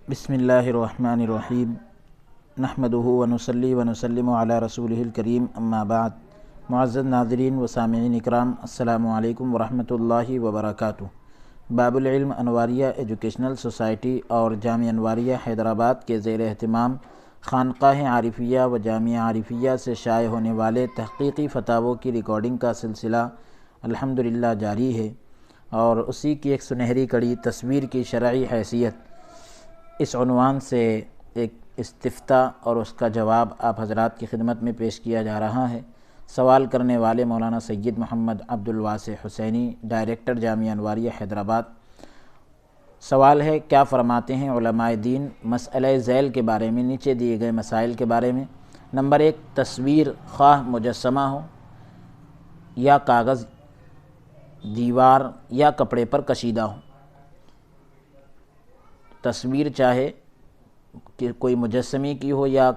بسم اللہ الرحمن الرحیم نحمدہ ونصلی ونسلم علی رسولہ الکریم اما بعد۔ معزز ناظرین و سامعین اکرام، السلام علیکم ورحمۃ اللہ وبرکاتہ۔ باب العلم انواریہ ایجوکیشنل سوسائٹی اور جامعہ انواریہ حیدرآباد کے زیر اہتمام خانقاہ عارفیہ و جامعہ عارفیہ سے شائع ہونے والے تحقیقی فتاووں کی ریکارڈنگ کا سلسلہ الحمدللہ جاری ہے، اور اسی کی ایک سنہری کڑی تصویر کی شرعی حیثیت، اس عنوان سے ایک استفتاء اور اس کا جواب آپ حضرات کی خدمت میں پیش کیا جا رہا ہے۔ سوال کرنے والے مولانا سید محمد عبد الواسع حسینی، ڈائریکٹر جامعہ انواریہ حیدرآباد۔ سوال ہے، کیا فرماتے ہیں علماء دین مسئلہ ذیل کے بارے میں، نیچے دیے گئے مسائل کے بارے میں؟ نمبر 1، تصویر خواہ مجسمہ ہو یا کاغذ، دیوار یا کپڑے پر کشیدہ ہو۔ تصویر چاہے کہ کوئی مجسمے کی ہو یا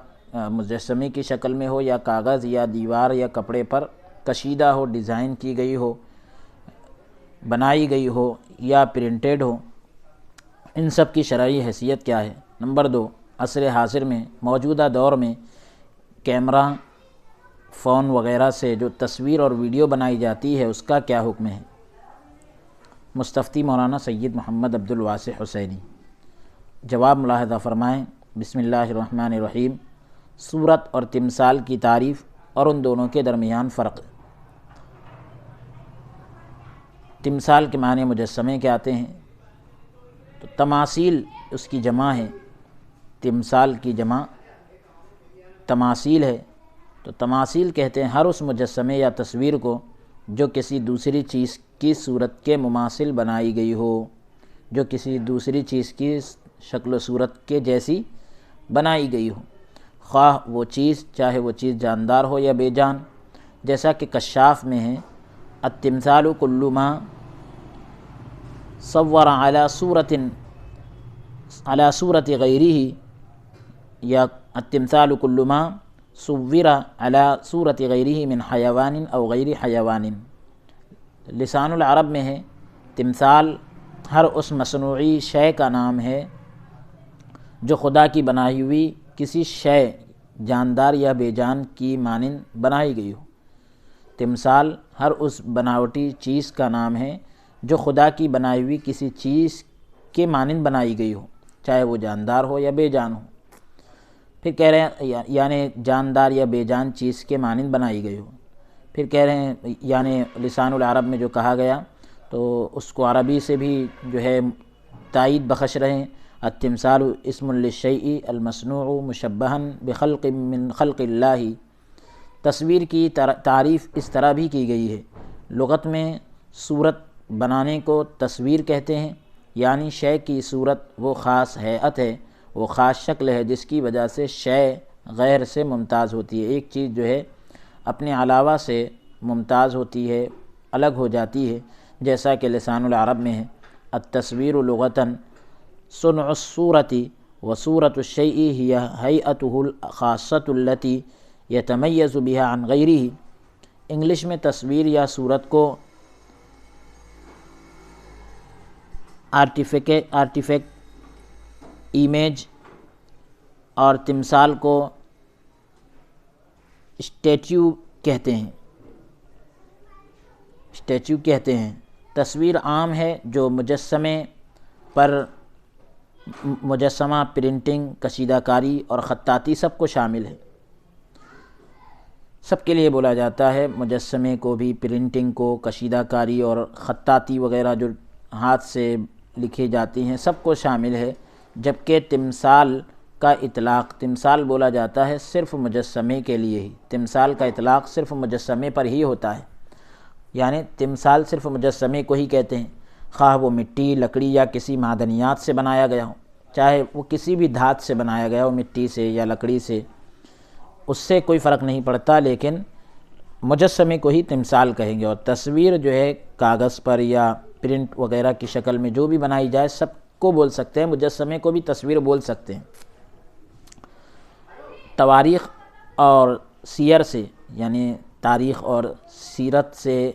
مجسمے کی شکل میں ہو، یا کاغذ یا دیوار یا کپڑے پر کشیدہ ہو، ڈیزائن کی گئی ہو، بنائی گئی ہو یا پرنٹڈ ہو، ان سب کی شرعی حیثیت کیا ہے؟ نمبر 2، عصر حاضر میں، موجودہ دور میں کیمرہ، فون وغیرہ سے جو تصویر اور ویڈیو بنائی جاتی ہے، اس کا کیا حکم ہے؟ مستفتی مولانا سید محمد عبد الواسع حسینی۔ جواب ملاحظہ فرمائیں۔ بسم اللہ الرحمن الرحیم۔ صورت اور تمثال کی تعریف اور ان دونوں کے درمیان فرق۔ تمثال کے معنی مجسمے کے آتے ہیں، تو تماثیل اس کی جمع ہے، تمثال کی جمع تماثیل ہے، تو تماثیل کہتے ہیں ہر اس مجسمے یا تصویر کو جو کسی دوسری چیز کی صورت کے مماثل بنائی گئی ہو، جو کسی دوسری چیز کی شکل و صورت کے جیسی بنائی گئی ہو، خواہ وہ چیز چاہے وہ چیز جاندار ہو یا بے جان، جیسا کہ کشاف میں ہے، التمثال کل ما صور علی صورت غیرہ، یا التمثال کل ما صور علی صورت غیرہ من حیوان او غیر حیوان۔ لسان العرب میں ہے، تمثال ہر اس مصنوعی شے کا نام ہے جو خدا کی بنائی ہوئی کسی شے جاندار یا بے جان کی مانند بنائی گئی ہو۔ تمثال ہر اس بناوٹی چیز کا نام ہے جو خدا کی بنائی ہوئی کسی چیز کے مانند بنائی گئی ہو، چاہے وہ جاندار ہو یا بے جان ہو۔ پھر کہہ رہے ہیں یعنی جاندار یا بے جان چیز کے مانند بنائی گئی ہو۔ پھر کہہ رہے ہیں یعنی لسان العرب میں جو کہا گیا تو اس کو عربی سے بھی جو ہے تائید بخش رہے ہیں۔ التمثال اسم للشیء المصنوع مشبہا بخلق من خلق اللہ۔ تصویر کی تعریف اس طرح بھی کی گئی ہے، لغت میں صورت بنانے کو تصویر کہتے ہیں، یعنی شے کی صورت وہ خاص ہیئت ہے، وہ خاص شکل ہے جس کی وجہ سے شے غیر سے ممتاز ہوتی ہے۔ ایک چیز جو ہے اپنے علاوہ سے ممتاز ہوتی ہے، الگ ہو جاتی ہے، جیسا کہ لسان العرب میں ہے، التصویر لغتاً صنع الصورة وصورة الشيء هي هيئته الخاصة التي يتميز بها عن غيره۔ انگلش میں تصویر یا صورت کو آرٹیفیکٹ، ایمیج، اور تمثال کو اسٹیچو کہتے ہیں۔ تصویر عام ہے جو مجسمے پر مجسمہ، پرنٹنگ، کشیدہ کاری اور خطاطی سب کو شامل ہے، سب کے لیے بولا جاتا ہے۔ مجسمے کو بھی، پرنٹنگ کو، کشیدہ کاری اور خطاطی وغیرہ جو ہاتھ سے لکھی جاتی ہیں سب کو شامل ہے، جبکہ تمثال کا اطلاق، تمثال بولا جاتا ہے صرف مجسمے کے لیے ہی، تمثال کا اطلاق صرف مجسمے پر ہی ہوتا ہے، یعنی تمثال صرف مجسمے کو ہی کہتے ہیں، خواہ وہ مٹی، لکڑی یا کسی معدنیات سے بنایا گیا ہو، چاہے وہ کسی بھی دھات سے بنایا گیا ہو، مٹی سے یا لکڑی سے، اس سے کوئی فرق نہیں پڑتا، لیکن مجسمے کو ہی تمثال کہیں گے۔ اور تصویر جو ہے کاغذ پر یا پرنٹ وغیرہ کی شکل میں جو بھی بنائی جائے سب کو بول سکتے ہیں، مجسمے کو بھی تصویر بول سکتے ہیں۔ تواریخ اور سیر سے، یعنی تاریخ اور سیرت سے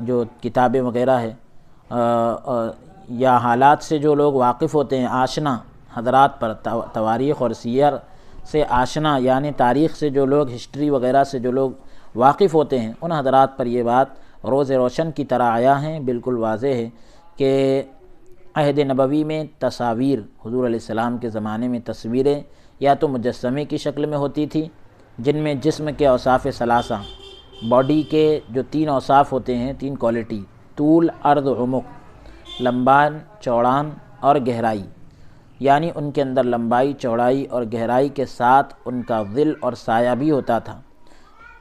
جو کتابیں وغیرہ ہے یا حالات سے جو لوگ واقف ہوتے ہیں، آشنا، حضرات پر تواریخ اور سیر سے آشنا، یعنی تاریخ سے جو لوگ، ہسٹری وغیرہ سے جو لوگ واقف ہوتے ہیں، ان حضرات پر یہ بات روز روشن کی طرح آیا ہے، بالکل واضح ہے کہ عہد نبوی میں تصاویر، حضور علیہ السلام کے زمانے میں تصویریں یا تو مجسمے کی شکل میں ہوتی تھی، جن میں جسم کے اوصاف ثلاثہ، باڈی کے جو 3 اوصاف ہوتے ہیں، 3 کوالٹی، طول، عرض، عمق، لمبان، چوڑان اور گہرائی، یعنی ان کے اندر لمبائی، چوڑائی اور گہرائی کے ساتھ ان کا ظل اور سایہ بھی ہوتا تھا،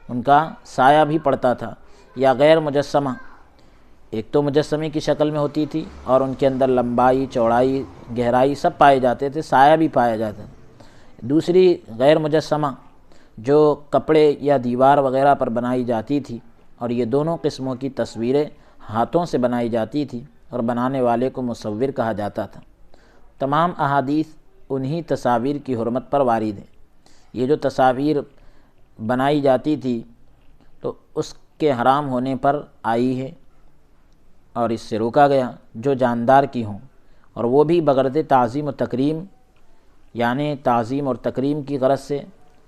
ان کا سایہ بھی پڑتا تھا، یا غیر مجسمہ، ایک تو مجسمے کی شکل میں ہوتی تھی اور ان کے اندر لمبائی، چوڑائی، گہرائی سب پائے جاتے تھے، سایہ بھی پایا جاتا تھا۔ دوسری غیر مجسمہ جو کپڑے یا دیوار وغیرہ پر بنائی جاتی تھی، اور یہ دونوں قسموں کی تصویریں ہاتھوں سے بنائی جاتی تھی اور بنانے والے کو مصور کہا جاتا تھا۔ تمام احادیث انہی تصاویر کی حرمت پر وارد ہیں۔ یہ جو تصاویر بنائی جاتی تھی تو اس کے حرام ہونے پر آئی ہے اور اس سے روکا گیا جو جاندار کی ہوں، اور وہ بھی بغرض تعظیم و تکریم، یعنی تعظیم اور تکریم کی غرض سے،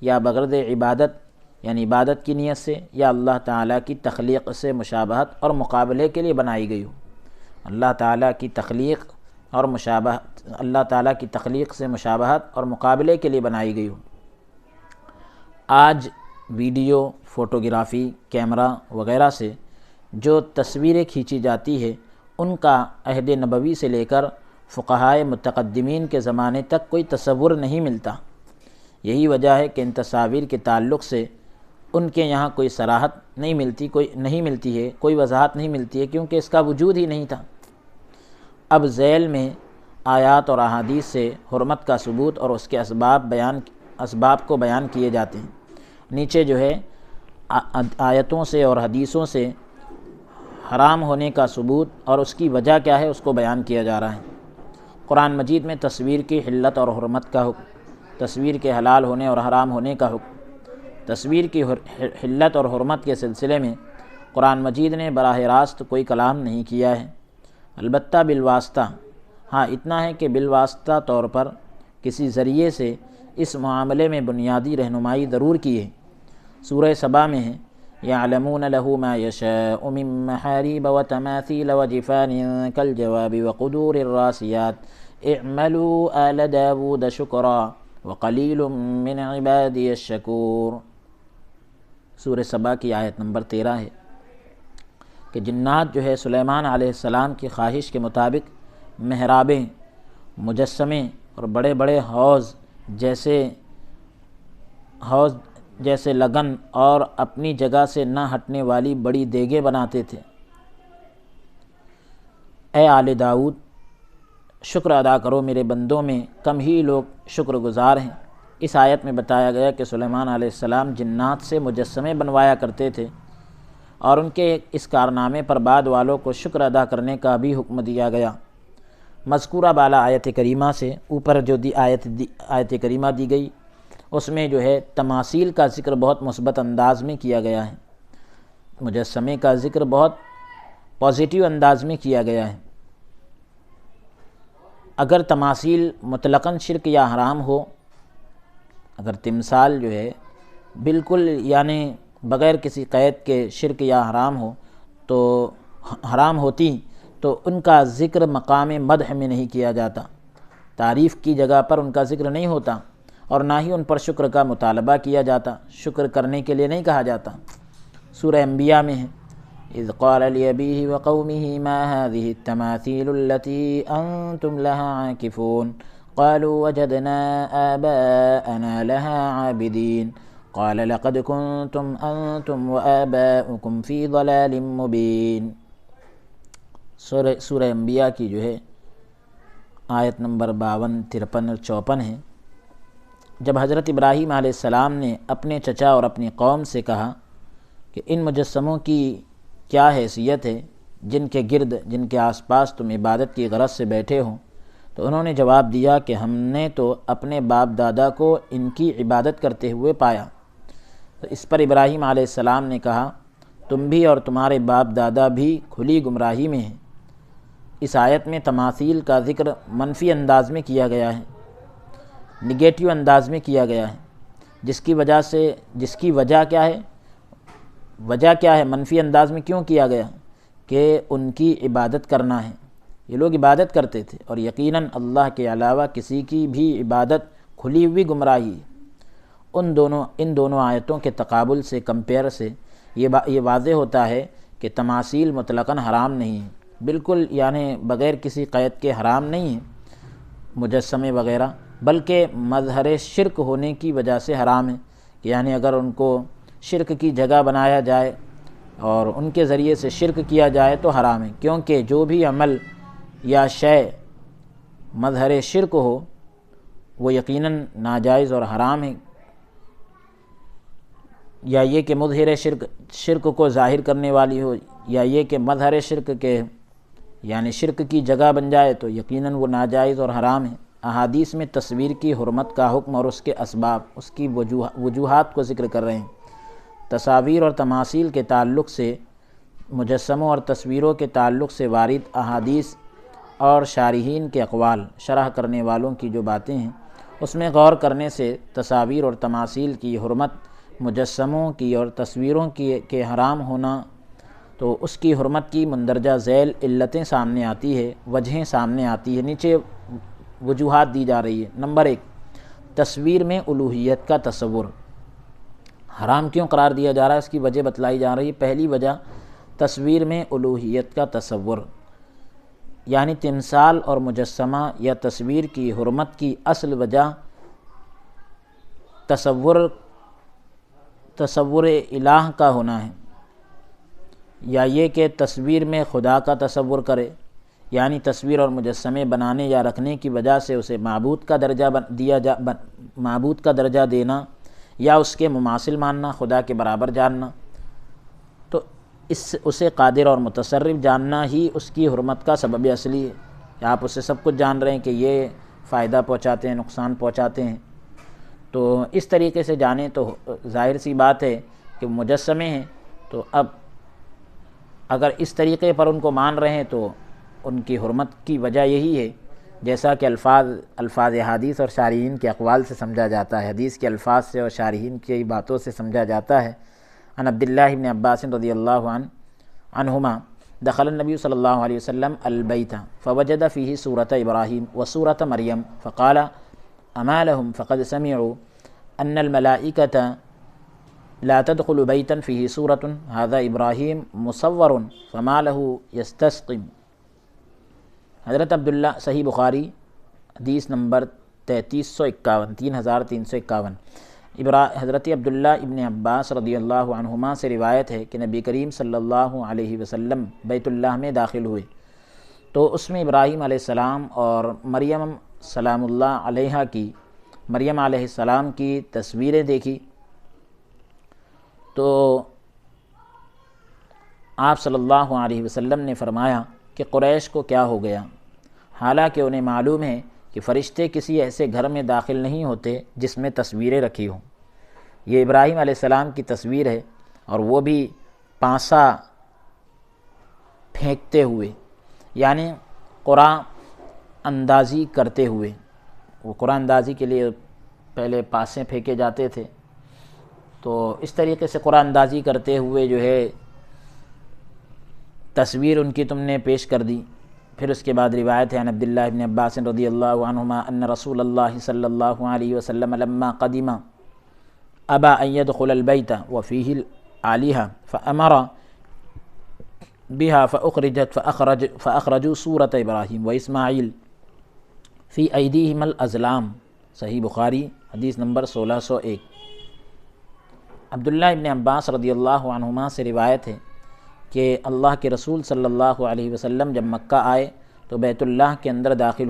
یا بغرض عبادت یعنی عبادت کی نیت سے، یا اللہ تعالیٰ کی تخلیق سے مشابہت اور مقابلے کے لیے بنائی گئی ہو۔ اللہ تعالیٰ کی تخلیق اور مشابہت، اللہ تعالیٰ کی تخلیق سے مشابہت اور مقابلے کے لیے بنائی گئی ہو۔ آج ویڈیو، فوٹوگرافی، کیمرہ وغیرہ سے جو تصویریں کھینچی جاتی ہے، ان کا عہد نبوی سے لے کر فقہائے متقدمین کے زمانے تک کوئی تصور نہیں ملتا۔ یہی وجہ ہے کہ ان تصاویر کے تعلق سے ان کے یہاں کوئی صراحت نہیں ملتی ہے، کوئی وضاحت نہیں ملتی ہے، کیونکہ اس کا وجود ہی نہیں تھا۔ اب ذیل میں آیات اور احادیث سے حرمت کا ثبوت اور اس کے اسباب کو بیان کیے جاتے ہیں۔ نیچے جو ہے آیتوں سے اور حدیثوں سے حرام ہونے کا ثبوت اور اس کی وجہ کیا ہے اس کو بیان کیا جا رہا ہے۔ قرآن مجید میں تصویر کی حلت اور حرمت کا حکم، تصویر کے حلال ہونے اور حرام ہونے کا حکم۔ تصویر کی حلت اور حرمت کے سلسلے میں قرآن مجید نے براہ راست کوئی کلام نہیں کیا ہے، البتہ بالواسطہ، ہاں اتنا ہے کہ بالواسطہ طور پر کسی ذریعے سے اس معاملے میں بنیادی رہنمائی ضرور کی ہے۔ سورہ سبا میں ہے يَعْلَمُونَ لَهُ مَا يَشَاءُ مِن مَّحَارِيبَ وَتَمَاثِيلَ وَجِفَانٍ كَالْجَوَابِ وَقُدُورِ الرَّاسِيَاتِ اعْمَلُوا آلَ دَاوُودَ شُكْرًا وَقَلِيلٌ مِّنْ عِبَادِيَ الشَّكُورُ۔ سورہ سبا کی آیت نمبر 13 ہے کہ جنات جو ہے سلیمان علیہ السلام کی خواہش کے مطابق محرابیں، مجسمے اور بڑے بڑے حوض جیسے لگن اور اپنی جگہ سے نہ ہٹنے والی بڑی دیگیں بناتے تھے۔ اے آل داؤد، شکر ادا کرو، میرے بندوں میں کم ہی لوگ شکر گزار ہیں۔ اس آیت میں بتایا گیا کہ سلیمان علیہ السلام جنات سے مجسمے بنوایا کرتے تھے، اور ان کے اس کارنامے پر بعد والوں کو شکر ادا کرنے کا بھی حکم دیا گیا۔ مذکورہ بالا آیت کریمہ سے اوپر جو آیت کریمہ دی گئی، اس میں جو ہے تماثیل کا ذکر بہت مثبت انداز میں کیا گیا ہے، مجسمے کا ذکر بہت پازیٹیو انداز میں کیا گیا ہے۔ اگر تماثیل مطلقاً شرک یا حرام ہو، اگر تمثال جو ہے بالکل یعنی بغیر کسی قید کے شرک یا حرام ہو تو حرام ہوتی، تو ان کا ذکر مقام مدح میں نہیں کیا جاتا، تعریف کی جگہ پر ان کا ذکر نہیں ہوتا، اور نہ ہی ان پر شکر کا مطالبہ کیا جاتا، شکر کرنے کے لیے نہیں کہا جاتا۔ سورہ انبیاء میں ہے اذ قال لأبيه وقومه ما هذه التماثيل التي أنتم لها عاكفون قالوا وجدنا آباءنا لها عابدين قال لقد كنتم أنتم وآباؤكم في ضلال مبين۔ سورہ انبیاء کی جو ہے آیت نمبر 52، 53 اور 54 ہے۔ جب حضرت ابراہیم علیہ السلام نے اپنے چچا اور اپنی قوم سے کہا کہ ان مجسموں کی کیا حیثیت ہے جن کے گرد، جن کے آس پاس تم عبادت کی غرض سے بیٹھے ہو، تو انہوں نے جواب دیا کہ ہم نے تو اپنے باپ دادا کو ان کی عبادت کرتے ہوئے پایا۔ تو اس پر ابراہیم علیہ السلام نے کہا تم بھی اور تمہارے باپ دادا بھی کھلی گمراہی میں ہیں۔ اس آیت میں تماثیل کا ذکر منفی انداز میں کیا گیا ہے، نگیٹو انداز میں کیا گیا ہے، جس کی وجہ کیا ہے منفی انداز میں کیوں کیا گیا کہ ان کی عبادت کرنا ہے۔ یہ لوگ عبادت کرتے تھے، اور یقیناً اللہ کے علاوہ کسی کی بھی عبادت کھلی ہوئی گمراہی ہے۔ ان دونوں آیتوں کے تقابل سے، کمپیئر سے یہ واضح ہوتا ہے کہ تماثیل مطلقاً حرام نہیں ہیں، بالکل یعنی بغیر کسی قید کے حرام نہیں ہیں مجسمے وغیرہ، بلکہ مظہر شرک ہونے کی وجہ سے حرام ہے، یعنی اگر ان کو شرک کی جگہ بنایا جائے اور ان کے ذریعے سے شرک کیا جائے تو حرام ہے، کیونکہ جو بھی عمل یا شے مظہر شرک ہو وہ یقیناً ناجائز اور حرام ہے، یا یہ کہ مظہر شرک کو ظاہر کرنے والی ہو، یا یہ کہ مظہر شرک کے یعنی شرک کی جگہ بن جائے تو یقیناً وہ ناجائز اور حرام ہے۔ احادیث میں تصویر کی حرمت کا حکم اور اس کے اسباب، اس کی وجوہات کو ذکر کر رہے ہیں۔ تصاویر اور تماثیل کے تعلق سے، مجسموں اور تصویروں کے تعلق سے وارد احادیث اور شارحین کے اقوال، شرح کرنے والوں کی جو باتیں ہیں، اس میں غور کرنے سے تصاویر اور تماثیل کی حرمت، مجسموں کی اور تصویروں کے حرام ہونا، تو اس کی حرمت کی مندرجہ ذیل علتیں سامنے آتی ہے، وجہیں سامنے آتی ہے۔ نیچے وجوہات دی جا رہی ہے۔ نمبر 1، تصویر میں الوہیت کا تصور حرام کیوں قرار دیا جا رہا ہے، اس کی وجہ بتلائی جا رہی ہے۔ پہلی وجہ، تصویر میں الوہیت کا تصور، یعنی تمثال اور مجسمہ یا تصویر کی حرمت کی اصل وجہ تصور الہ کا ہونا ہے، یا یہ کہ تصویر میں خدا کا تصور کرے، یعنی تصویر اور مجسمے بنانے یا رکھنے کی وجہ سے اسے معبود کا درجہ دینا، یا اس کے مماثل ماننا، خدا کے برابر جاننا، تو اسے قادر اور متصرف جاننا ہی اس کی حرمت کا سبب اصلی ہے کہ آپ اسے سب کچھ جان رہے ہیں کہ یہ فائدہ پہنچاتے ہیں، نقصان پہنچاتے ہیں، تو اس طریقے سے جانیں تو ظاہر سی بات ہے کہ مجسمے ہیں، تو اب اگر اس طریقے پر ان کو مان رہے ہیں تو ان کی حرمت کی وجہ یہی ہے، جیسا کہ الفاظ حدیث اور شارحین کے اقوال سے سمجھا جاتا ہے، حدیث کے الفاظ سے اور شارحین کی باتوں سے سمجھا جاتا ہے۔ عن عبداللہ بن عباس رضی اللہ عنہما دخل النبی صلی اللہ علیہ وسلم البیت فوجد فیہ سورۃ ابراہیم وسورۃ مریم فقال اما لهم فقد سمعوا ان الملائکۃ لا تدخل بیتا فیہ سورۃ ھذا ابراہیم مصور فما له یستسقم۔ حضرت عبداللہ، صحیح بخاری حدیث نمبر 3351، حضرت عبداللہ ابن عباس رضی اللہ عنہما سے روایت ہے کہ نبی کریم صلی اللہ علیہ وسلم بیت اللہ میں داخل ہوئے تو اس میں ابراہیم علیہ السلام اور مریم سلام اللہ علیہ السلام کی تصویریں دیکھی، تو آپ صلی اللہ علیہ وسلم نے فرمایا کہ قریش کو کیا ہو گیا، حالانکہ انہیں معلوم ہے کہ فرشتے کسی ایسے گھر میں داخل نہیں ہوتے جس میں تصویریں رکھی ہوں۔ یہ ابراہیم علیہ السلام کی تصویر ہے، اور وہ بھی پانسا پھینکتے ہوئے، یعنی قرآن اندازی کرتے ہوئے۔ وہ قرآن اندازی کے لیے پہلے پاسے پھینکے جاتے تھے، تو اس طریقے سے قرآن اندازی کرتے ہوئے جو ہے تصویر ان کی تم نے پیش کر دی۔ پھر اس کے بعد روایت ہے عن عبداللہ بن عباس رضی اللہ عنہما ان رسول اللہ صلی اللہ علیہ وسلم لما قدم ابا ان يدخل البیت وفیہ الآلہہ فامر بها فاخرجوا سورۃ ابراہیم واسماعیل فی ایدیہم الازلام، صحیح بخاری حدیث نمبر 1601۔ عبداللہ ابن عباس رضی اللہ عنہما سے روایت ہے کہ اللہ کے رسول صلی اللہ علیہ وسلم جب مکہ آئے تو بیت اللہ کے اندر داخل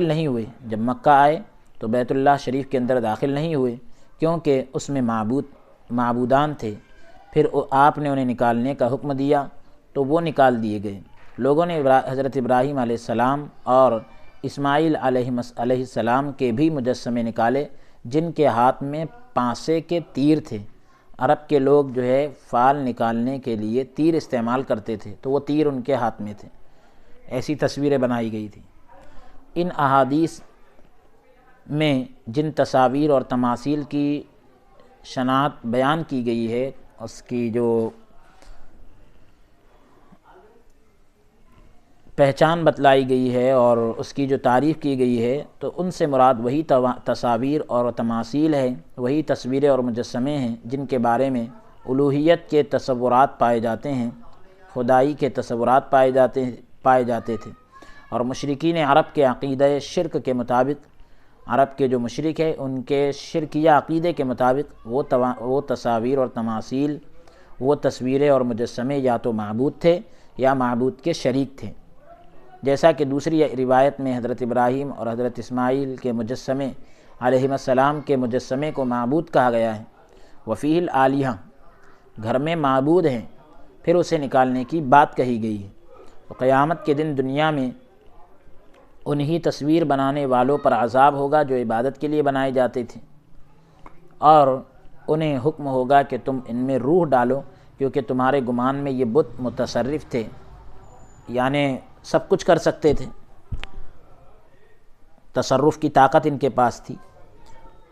نہیں ہوئے۔ جب مکہ آئے تو بیت اللہ شریف کے اندر داخل نہیں ہوئے، کیونکہ اس میں معبودان تھے۔ پھر آپ نے انہیں نکالنے کا حکم دیا تو وہ نکال دیے گئے۔ لوگوں نے حضرت ابراہیم علیہ السلام اور اسماعیل علیہ السلام کے بھی مجسمے نکالے، جن کے ہاتھ میں پانسے کے تیر تھے۔ عرب کے لوگ جو ہے فال نکالنے کے لیے تیر استعمال کرتے تھے، تو وہ تیر ان کے ہاتھ میں تھے، ایسی تصویریں بنائی گئی تھیں۔ ان احادیث میں جن تصاویر اور تماثیل کی شناخت بیان کی گئی ہے، اس کی جو پہچان بتلائی گئی ہے اور اس کی جو تعریف کی گئی ہے، تو ان سے مراد وہی تصاویر اور تماثیل ہیں، وہی تصویریں اور مجسمے ہیں جن کے بارے میں الوہیت کے تصورات پائے جاتے ہیں، خدائی کے تصورات پائے جاتے تھے۔ اور مشرکین عرب کے عقیدہ شرک کے مطابق، عرب کے جو مشرک ہیں ان کے شرکیہ عقیدے کے مطابق وہ تصاویر اور تماثیل، وہ تصویریں اور مجسمے یا تو معبود تھے یا معبود کے شریک تھے، جیسا کہ دوسری روایت میں حضرت ابراہیم اور حضرت اسماعیل کے مجسمے علیہم السلام کے مجسمے کو معبود کہا گیا ہے۔ وفیہ الآلیہ، گھر میں معبود ہیں، پھر اسے نکالنے کی بات کہی گئی ہے۔ تو قیامت کے دن دنیا میں انہی تصویر بنانے والوں پر عذاب ہوگا جو عبادت کے لیے بنائے جاتے تھے، اور انہیں حکم ہوگا کہ تم ان میں روح ڈالو، کیونکہ تمہارے گمان میں یہ بت متصرف تھے، یعنی سب کچھ کر سکتے تھے، تصرف کی طاقت ان کے پاس تھی۔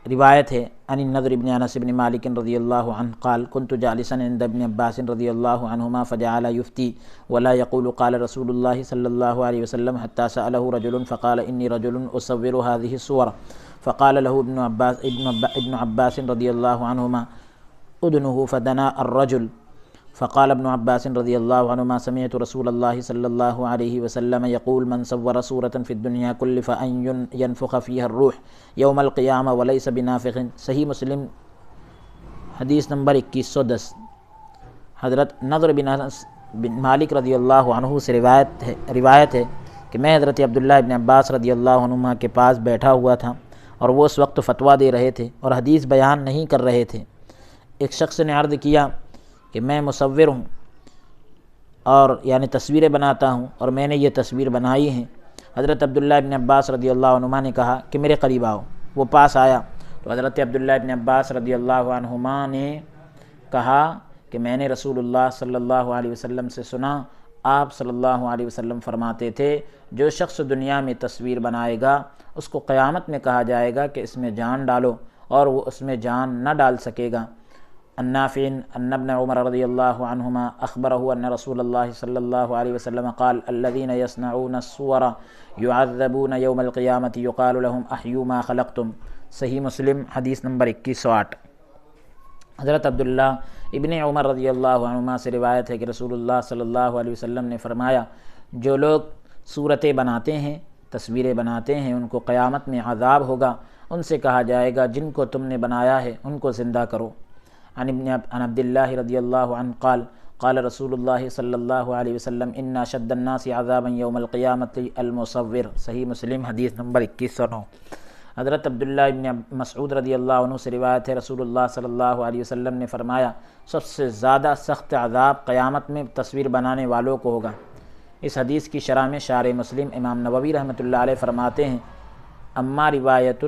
روایت ہے عن النضر بن انس بن مالک رضی اللہ عنہ قال كنت جالسا عند ابن عباس رضی اللہ عنہما فجعل يفتي ولا يقول قال رسول الله صلی اللہ علیہ وسلم حتى سأله رجل فقال إني رجل أصور هذه الصور فقال له ابن عباس رضی اللہ عنہما ادنه فدنا الرجل فقال ابن عباس رضی اللہ عنہما سمعت رسول اللہ صلی اللہ علیہ وسلم یقول من صور صورة في الدنيا كلف ان ينفخ فيها الروح یوم القیامة وليس بنافخ۔ صحیح مسلم حدیث نمبر 2110۔ حضرت نضر بن انس بن مالک رضی اللہ عنہ سے روایت ہے کہ میں حضرت عبداللہ ابن عباس رضی اللہ عنہما کے پاس بیٹھا ہوا تھا، اور وہ اس وقت فتویٰ دے رہے تھے اور حدیث بیان نہیں کر رہے تھے۔ ایک شخص نے عرض کیا کہ میں مصور ہوں، اور یعنی تصویریں بناتا ہوں، اور میں نے یہ تصویر بنائی ہیں۔ حضرت عبداللہ ابن عباس رضی اللہ عنہما نے کہا کہ میرے قریب آؤ۔ وہ پاس آیا تو حضرت عبداللہ ابن عباس رضی اللہ عنہما نے کہا کہ میں نے رسول اللہ صلی اللہ علیہ وسلم سے سنا، آپ صلی اللہ علیہ وسلم فرماتے تھے جو شخص دنیا میں تصویر بنائے گا اس کو قیامت میں کہا جائے گا کہ اس میں جان ڈالو، اور وہ اس میں جان نہ ڈال سکے گا۔ النافع ان ابن عمر رضی اللہ عنہما اخبرہ ان رسول اللہ صلی اللہ علیہ وسلم قال الذين يصنعون الصور يعذبون يوم القيامة يقال لهم احيوا ما خلقتم۔ صحیح مسلم حدیث نمبر 2108۔ حضرت عبداللہ ابن عمر رضی اللہ عنہما سے روایت ہے کہ رسول اللہ صلی اللہ علیہ وسلم نے فرمایا جو لوگ صورتیں بناتے ہیں، تصویریں بناتے ہیں، ان کو قیامت میں عذاب ہوگا۔ ان سے کہا جائے گا جن کو تم نے بنایا ہے ان کو زندہ کرو۔ عن عبد اللہ رضی اللہ عنہ قال قال رسول اللہ صلی اللہ علیہ وسلم ان اشد الناس عذابا یوم القیامۃ المصور۔ صحیح مسلم حدیث نمبر 2109۔ حضرت عبداللہ ابن مسعود رضی اللہ عنہ سے روایت ہے رسول اللہ صلی اللہ علیہ وسلم نے فرمایا سب سے زیادہ سخت عذاب قیامت میں تصویر بنانے والوں کو ہوگا۔ اس حدیث کی شرح میں شارح مسلم امام نووی رحمۃ اللہ علیہ فرماتے ہیں اما روایت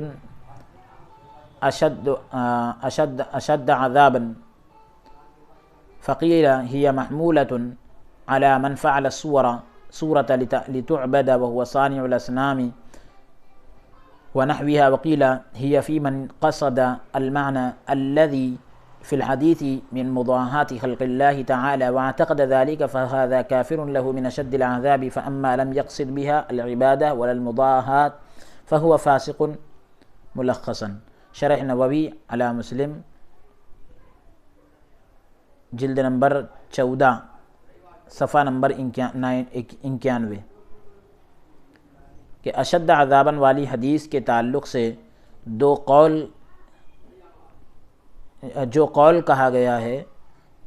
اشد عذابا فقیل هي محمولة على من فعل صورة لتعبد وهو صانع الأصنام ونحوها، وقيل هي في من قصد المعنى الذي في الحديث من مضاهاة خلق الله تعالى واعتقد ذلك فهذا كافر له من أشد العذاب، فأما لم يقصد بها العبادة ولا المضاهاة فهو فاسق ملخصا۔ شرح نووی علی مسلم جلد نمبر 14 صفحہ نمبر 91 کہ اشد عذاباً والی حدیث کے تعلق سے جو قول کہا گیا ہے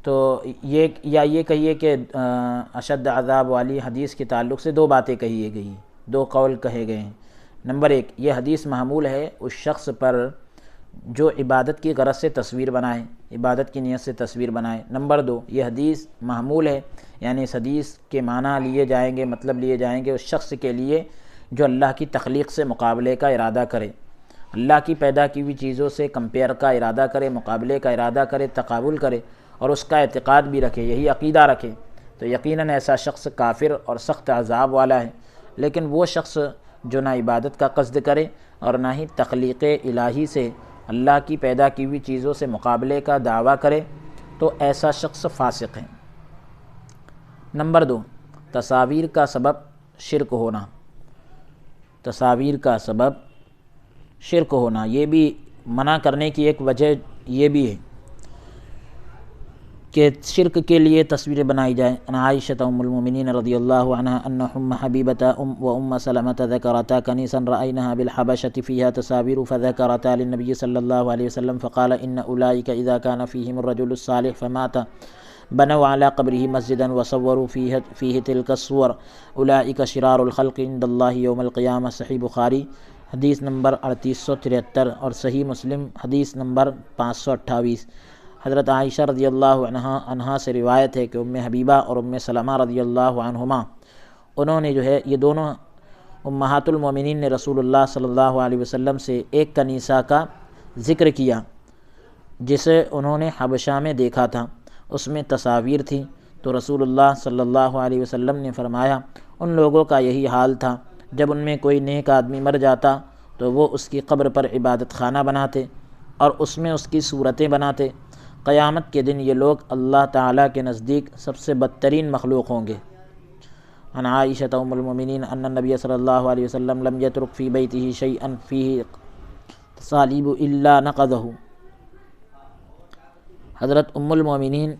تو یہ کہیے کہ اشد عذاب والی حدیث کے تعلق سے دو باتیں کہی گئی، دو قول کہے گئے ہیں۔ نمبر 1، یہ حدیث محمول ہے اس شخص پر جو عبادت کی غرض سے تصویر بنائے، عبادت کی نیت سے تصویر بنائے۔ نمبر 2، یہ حدیث محمول ہے یعنی اس حدیث کے معنی لیے جائیں گے، مطلب لیے جائیں گے اس شخص کے لیے جو اللہ کی تخلیق سے مقابلے کا ارادہ کرے، اللہ کی پیدا کی ہوئی چیزوں سے کمپیئر کا ارادہ کرے، مقابلے کا ارادہ کرے، تقابل کرے اور اس کا اعتقاد بھی رکھے، یہی عقیدہ رکھے، تو یقیناً ایسا شخص کافر اور سخت عذاب والا ہے۔ لیکن وہ شخص جو نہ عبادت کا قصد کرے اور نہ ہی تخلیق الہی سے اللہ کی پیدا کی ہوئی چیزوں سے مقابلے کا دعویٰ کرے تو ایسا شخص فاسق ہے۔ نمبر 2، تصاویر کا سبب شرک ہونا۔ تصاویر کا سبب شرک ہونا، یہ بھی منع کرنے کی ایک وجہ یہ بھی ہے کہ شرک کے لیے تصویریں بنائی جائیں۔ ان عائشہ ام المؤمنین رضی اللہ عنہا ان ام حبیبۃ و ام سلمۃ ذکرتا کنیسا رأینها بالحبشۃ فیہا تصاویر فذکرتا للنبی صلی اللہ علیہ وسلم فقال ان اولئک اذا کان فیہم الرجل الصالح فمات بنوا علی قبرہ مسجدا وصوروا فیہ تلک الصور اولئک شرار الخلق عند اللہ یوم القیامہ۔ صحیح بخاری حدیث نمبر 3873 اور صحیح مسلم حدیث نمبر 528۔ حضرت عائشہ رضی اللہ عنہا سے روایت ہے کہ ام حبیبہ اور ام سلمہ رضی اللہ عنہما انہوں نے یہ دونوں امہات المومنین نے رسول اللہ صلی اللہ علیہ وسلم سے ایک کنیسہ کا ذکر کیا جسے انہوں نے حبشہ میں دیکھا تھا، اس میں تصاویر تھیں، تو رسول اللہ صلی اللہ علیہ وسلم نے فرمایا ان لوگوں کا یہی حال تھا، جب ان میں کوئی نیک آدمی مر جاتا تو وہ اس کی قبر پر عبادت خانہ بناتے اور اس میں اس کی صورتیں بناتے۔ قیامت کے دن یہ لوگ اللہ تعالیٰ کے نزدیک سب سے بدترین مخلوق ہوں گے۔ عن عائشہ ام المؤمنین ان النبی صلی اللہ علیہ وسلم لم یترک فی بیتہ شیئا فیہ تصالیب الا نقضہ۔ حضرت ام المؤمنین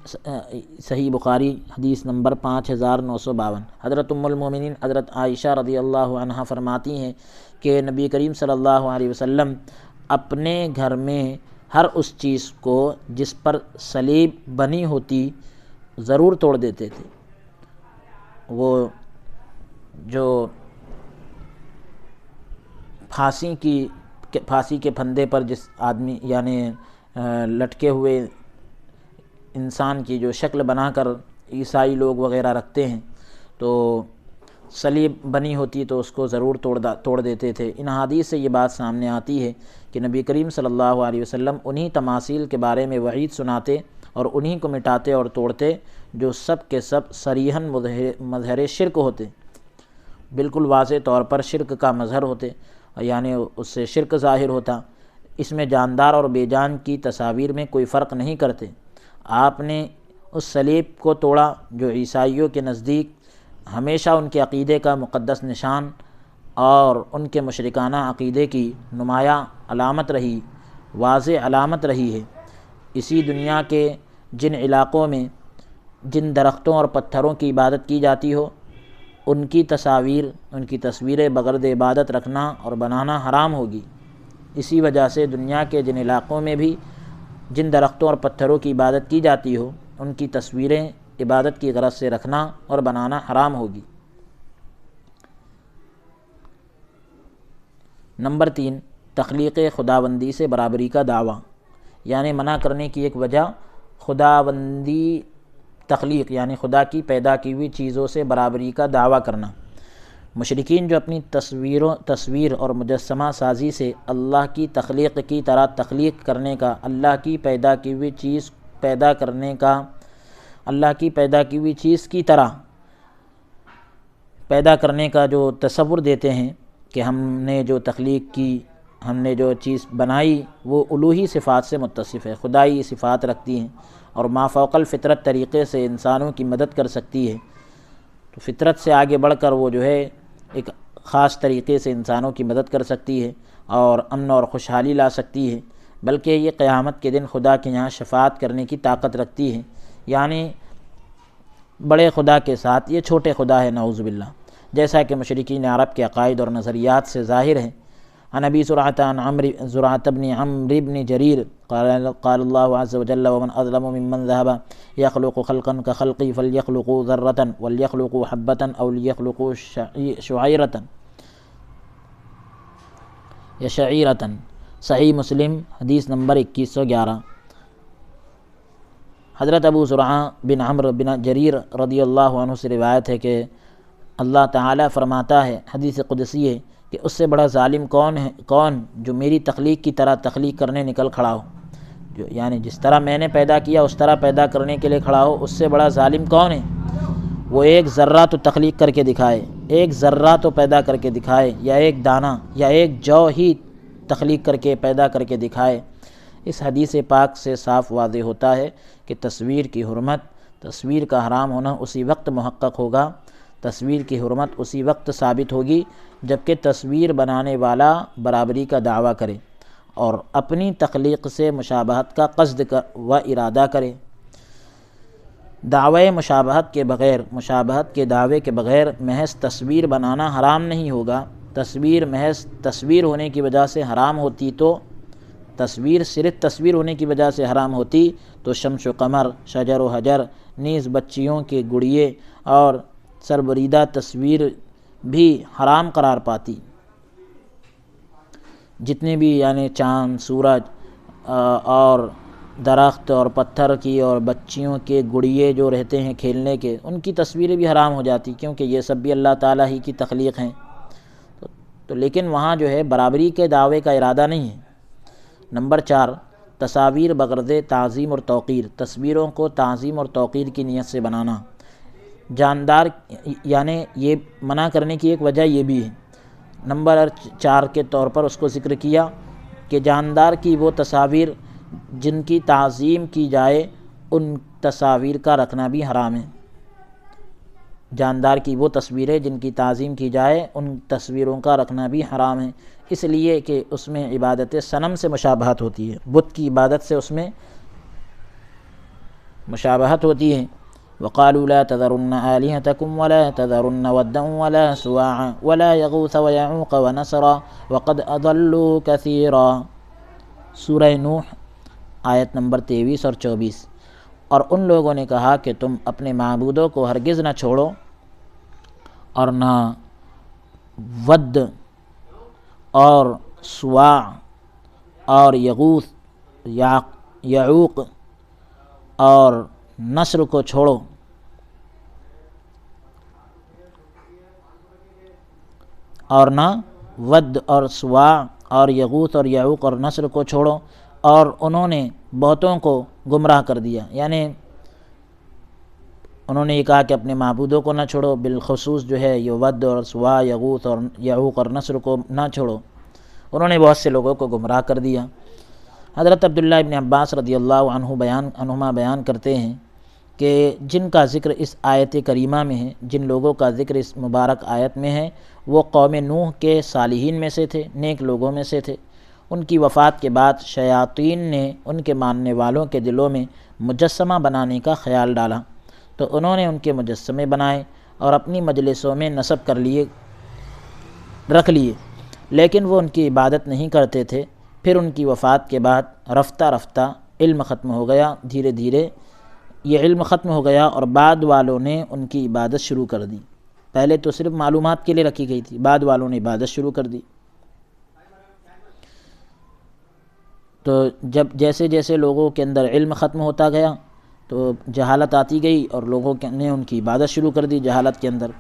صحیح بخاری حدیث نمبر 5952۔ حضرت ام المؤمنین حضرت عائشہ رضی اللہ عنہا فرماتی ہیں کہ نبی کریم صلی اللہ علیہ وسلم اپنے گھر میں ہر اس چیز کو جس پر صلیب بنی ہوتی ضرور توڑ دیتے تھے۔ وہ جو پھانسی کے پھندے پر جس آدمی یعنی لٹکے ہوئے انسان کی جو شکل بنا کر عیسائی لوگ وغیرہ رکھتے ہیں، تو صلیب بنی ہوتی تو اس کو ضرور توڑ دیتے تھے۔ ان حدیث سے یہ بات سامنے آتی ہے کہ نبی کریم صلی اللہ علیہ وسلم انہی تماثیل کے بارے میں وعید سناتے اور انہی کو مٹاتے اور توڑتے جو سب کے سب صریحاً مظہر شرک ہوتے، بالکل واضح طور پر شرک کا مظہر ہوتے، یعنی اس سے شرک ظاہر ہوتا۔ اس میں جاندار اور بے جان کی تصاویر میں کوئی فرق نہیں کرتے۔ آپ نے اس صلیب کو توڑا جو عیسائیوں کے نزدیک ہمیشہ ان کے عقیدے کا مقدس نشان اور ان کے مشرکانہ عقیدے کی نمایاں علامت رہی، واضح علامت رہی ہے۔ اسی دنیا کے جن علاقوں میں جن درختوں اور پتھروں کی عبادت کی جاتی ہو، ان کی تصویریں بغرض عبادت رکھنا اور بنانا حرام ہوگی۔ اسی وجہ سے دنیا کے جن علاقوں میں بھی جن درختوں اور پتھروں کی عبادت کی جاتی ہو، ان کی تصویریں عبادت کی غرض سے رکھنا اور بنانا حرام ہوگی۔ نمبر 3، تخلیق خداوندی سے برابری کا دعویٰ، یعنی منع کرنے کی ایک وجہ خداوندی تخلیق یعنی خدا کی پیدا کی ہوئی چیزوں سے برابری کا دعویٰ کرنا۔ مشرکین جو اپنی تصویر اور مجسمہ سازی سے اللہ کی تخلیق کی طرح تخلیق کرنے کا، اللہ کی پیدا کی ہوئی چیز پیدا کرنے کا، اللہ کی پیدا کی ہوئی چیز کی طرح پیدا کرنے کا جو تصور دیتے ہیں کہ ہم نے جو تخلیق کی، ہم نے جو چیز بنائی وہ الوہی صفات سے متصف ہے، خدائی صفات رکھتی ہیں اور ما فوق الفطرت طریقے سے انسانوں کی مدد کر سکتی ہے، تو فطرت سے آگے بڑھ کر وہ ایک خاص طریقے سے انسانوں کی مدد کر سکتی ہے اور امن اور خوشحالی لا سکتی ہے، بلکہ یہ قیامت کے دن خدا کے یہاں شفاعت کرنے کی طاقت رکھتی ہے۔ یعنی بڑے خدا کے ساتھ یہ چھوٹے خدا ہے، نعوذ باللہ، جیسا کہ مشرکین عرب کے عقائد اور نظریات سے ظاہر ہے۔ عن ابی زرعۃ بن عمرو بن جریر قال اللہ عز وجل ومن اظلم ممن ذهب يخلق خلقا كخلقي فليخلقوا ذرة وليخلقوا حبة او ليخلقوا شعيرة یا شعیرة۔ صحیح مسلم حدیث نمبر 2111۔ حضرت ابو زرعہ بن عمرو بن جریر رضی اللہ عنہ سے روایت ہے کہ اللہ تعالیٰ فرماتا ہے، حدیث قدسی ہے، کہ اس سے بڑا ظالم کون جو میری تخلیق کی طرح تخلیق کرنے نکل کھڑا ہو، یعنی جس طرح میں نے پیدا کیا اس طرح پیدا کرنے کے لیے کھڑا ہو، اس سے بڑا ظالم کون ہے؟ وہ ایک ذرہ تو تخلیق کر کے دکھائے، ایک ذرہ تو پیدا کر کے دکھائے، یا ایک دانہ یا ایک جو ہی تخلیق کر کے پیدا کر کے دکھائے۔ اس حدیث پاک سے صاف واضح ہوتا ہے کہ تصویر کی حرمت، تصویر کا حرام ہونا اسی وقت محقق ہوگا، تصویر کی حرمت اسی وقت ثابت ہوگی جبکہ تصویر بنانے والا برابری کا دعویٰ کرے اور اپنی تخلیق سے مشابہت کا قصد و ارادہ کرے۔ دعوے مشابہت کے بغیر، مشابہت کے دعوے کے بغیر محض تصویر بنانا حرام نہیں ہوگا۔ تصویر محض تصویر ہونے کی وجہ سے حرام ہوتی تو تصویر صرف تصویر ہونے کی وجہ سے حرام ہوتی تو شمس و قمر، شجر و حجر، نیز بچیوں کے گڑیے اور سربریدہ تصویر بھی حرام قرار پاتی۔ جتنے بھی یعنی چاند، سورج اور درخت اور پتھر کی اور بچیوں کے گڑیے جو رہتے ہیں کھیلنے کے، ان کی تصویریں بھی حرام ہو جاتی، کیونکہ یہ سب بھی اللہ تعالیٰ ہی کی تخلیق ہیں۔ تو لیکن وہاں جو ہے برابری کے دعوے کا ارادہ نہیں ہے۔ نمبر 4، تصاویر بغرض تعظیم اور توقیر، تصویروں کو تعظیم اور توقیر کی نیت سے بنانا۔ جاندار یعنی یہ منع کرنے کی ایک وجہ یہ بھی ہے، نمبر 4 کے طور پر اس کو ذکر کیا کہ جاندار کی وہ تصاویر جن کی تعظیم کی جائے ان تصاویر کا رکھنا بھی حرام ہے۔ جاندار کی وہ تصویریں جن کی تعظیم کی جائے ان تصویروں کا رکھنا بھی حرام ہے، اس لیے کہ اس میں عبادت صنم سے مشابہت ہوتی ہے، بت کی عبادت سے اس میں مشابہت ہوتی ہے۔ وقالوا لا تذرن آلهتكم ولا تذرن ودا ولا سواعا ولا يغوث ويعوق ونسرا وقد اضلوا كثيرا، سورہ نوح آیت نمبر 23 اور 24۔ اور ان لوگوں نے کہا کہ تم اپنے معبودوں کو ہرگز نہ چھوڑو اور نہ ود اور سواع اور یغوث، یعوق اور نصر کو چھوڑو، اور نہ ود اور سواع اور یغوث اور یعوق اور نصر کو چھوڑو، اور انہوں نے بہتوں کو گمراہ کر دیا، یعنی انہوں نے یہ کہا کہ اپنے معبودوں کو نہ چھوڑو، بالخصوص جو ہے یہ ود اور سواع، یغوث اور یعوق اور نصر کو نہ چھوڑو، انہوں نے بہت سے لوگوں کو گمراہ کر دیا۔ حضرت عبداللہ ابن عباس رضی اللہ عنہما بیان کرتے ہیں کہ جن کا ذکر اس آیت کریمہ میں ہے، جن لوگوں کا ذکر اس مبارک آیت میں ہے، وہ قوم نوح کے صالحین میں سے تھے، نیک لوگوں میں سے تھے۔ ان کی وفات کے بعد شیاطین نے ان کے ماننے والوں کے دلوں میں مجسمہ بنانے کا خیال ڈالا، تو انہوں نے ان کے مجسمے بنائے اور اپنی مجلسوں میں نصب رکھ لیے، لیکن وہ ان کی عبادت نہیں کرتے تھے۔ پھر ان کی وفات کے بعد رفتہ رفتہ علم ختم ہو گیا، دھیرے دھیرے یہ علم ختم ہو گیا اور بعد والوں نے ان کی عبادت شروع کر دی۔ پہلے تو صرف معلومات کے لیے رکھی گئی تھی، بعد والوں نے عبادت شروع کر دی۔ تو جب جیسے جیسے لوگوں کے اندر علم ختم ہوتا گیا تو جہالت آتی گئی اور لوگوں نے ان کی عبادت شروع کر دی جہالت کے اندر۔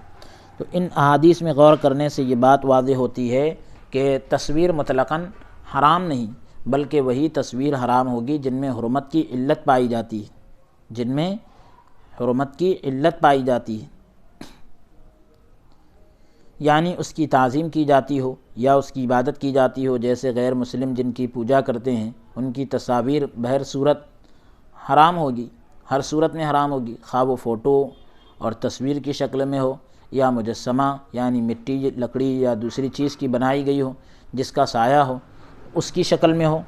تو ان احادیث میں غور کرنے سے یہ بات واضح ہوتی ہے کہ تصویر مطلقاً حرام نہیں، بلکہ وہی تصویر حرام ہوگی جن میں حرمت کی علت پائی جاتی ہے، جن میں حرمت کی علت پائی جاتی ہے، یعنی اس کی تعظیم کی جاتی ہو یا اس کی عبادت کی جاتی ہو، جیسے غیر مسلم جن کی پوجا کرتے ہیں ان کی تصاویر بہر صورت حرام ہوگی، ہر صورت میں حرام ہوگی، خواہ وہ فوٹو اور تصویر کی شکل میں ہو یا مجسمہ یعنی مٹی، لکڑی یا دوسری چیز کی بنائی گئی ہو جس کا سایہ ہو اس کی شکل میں ہو،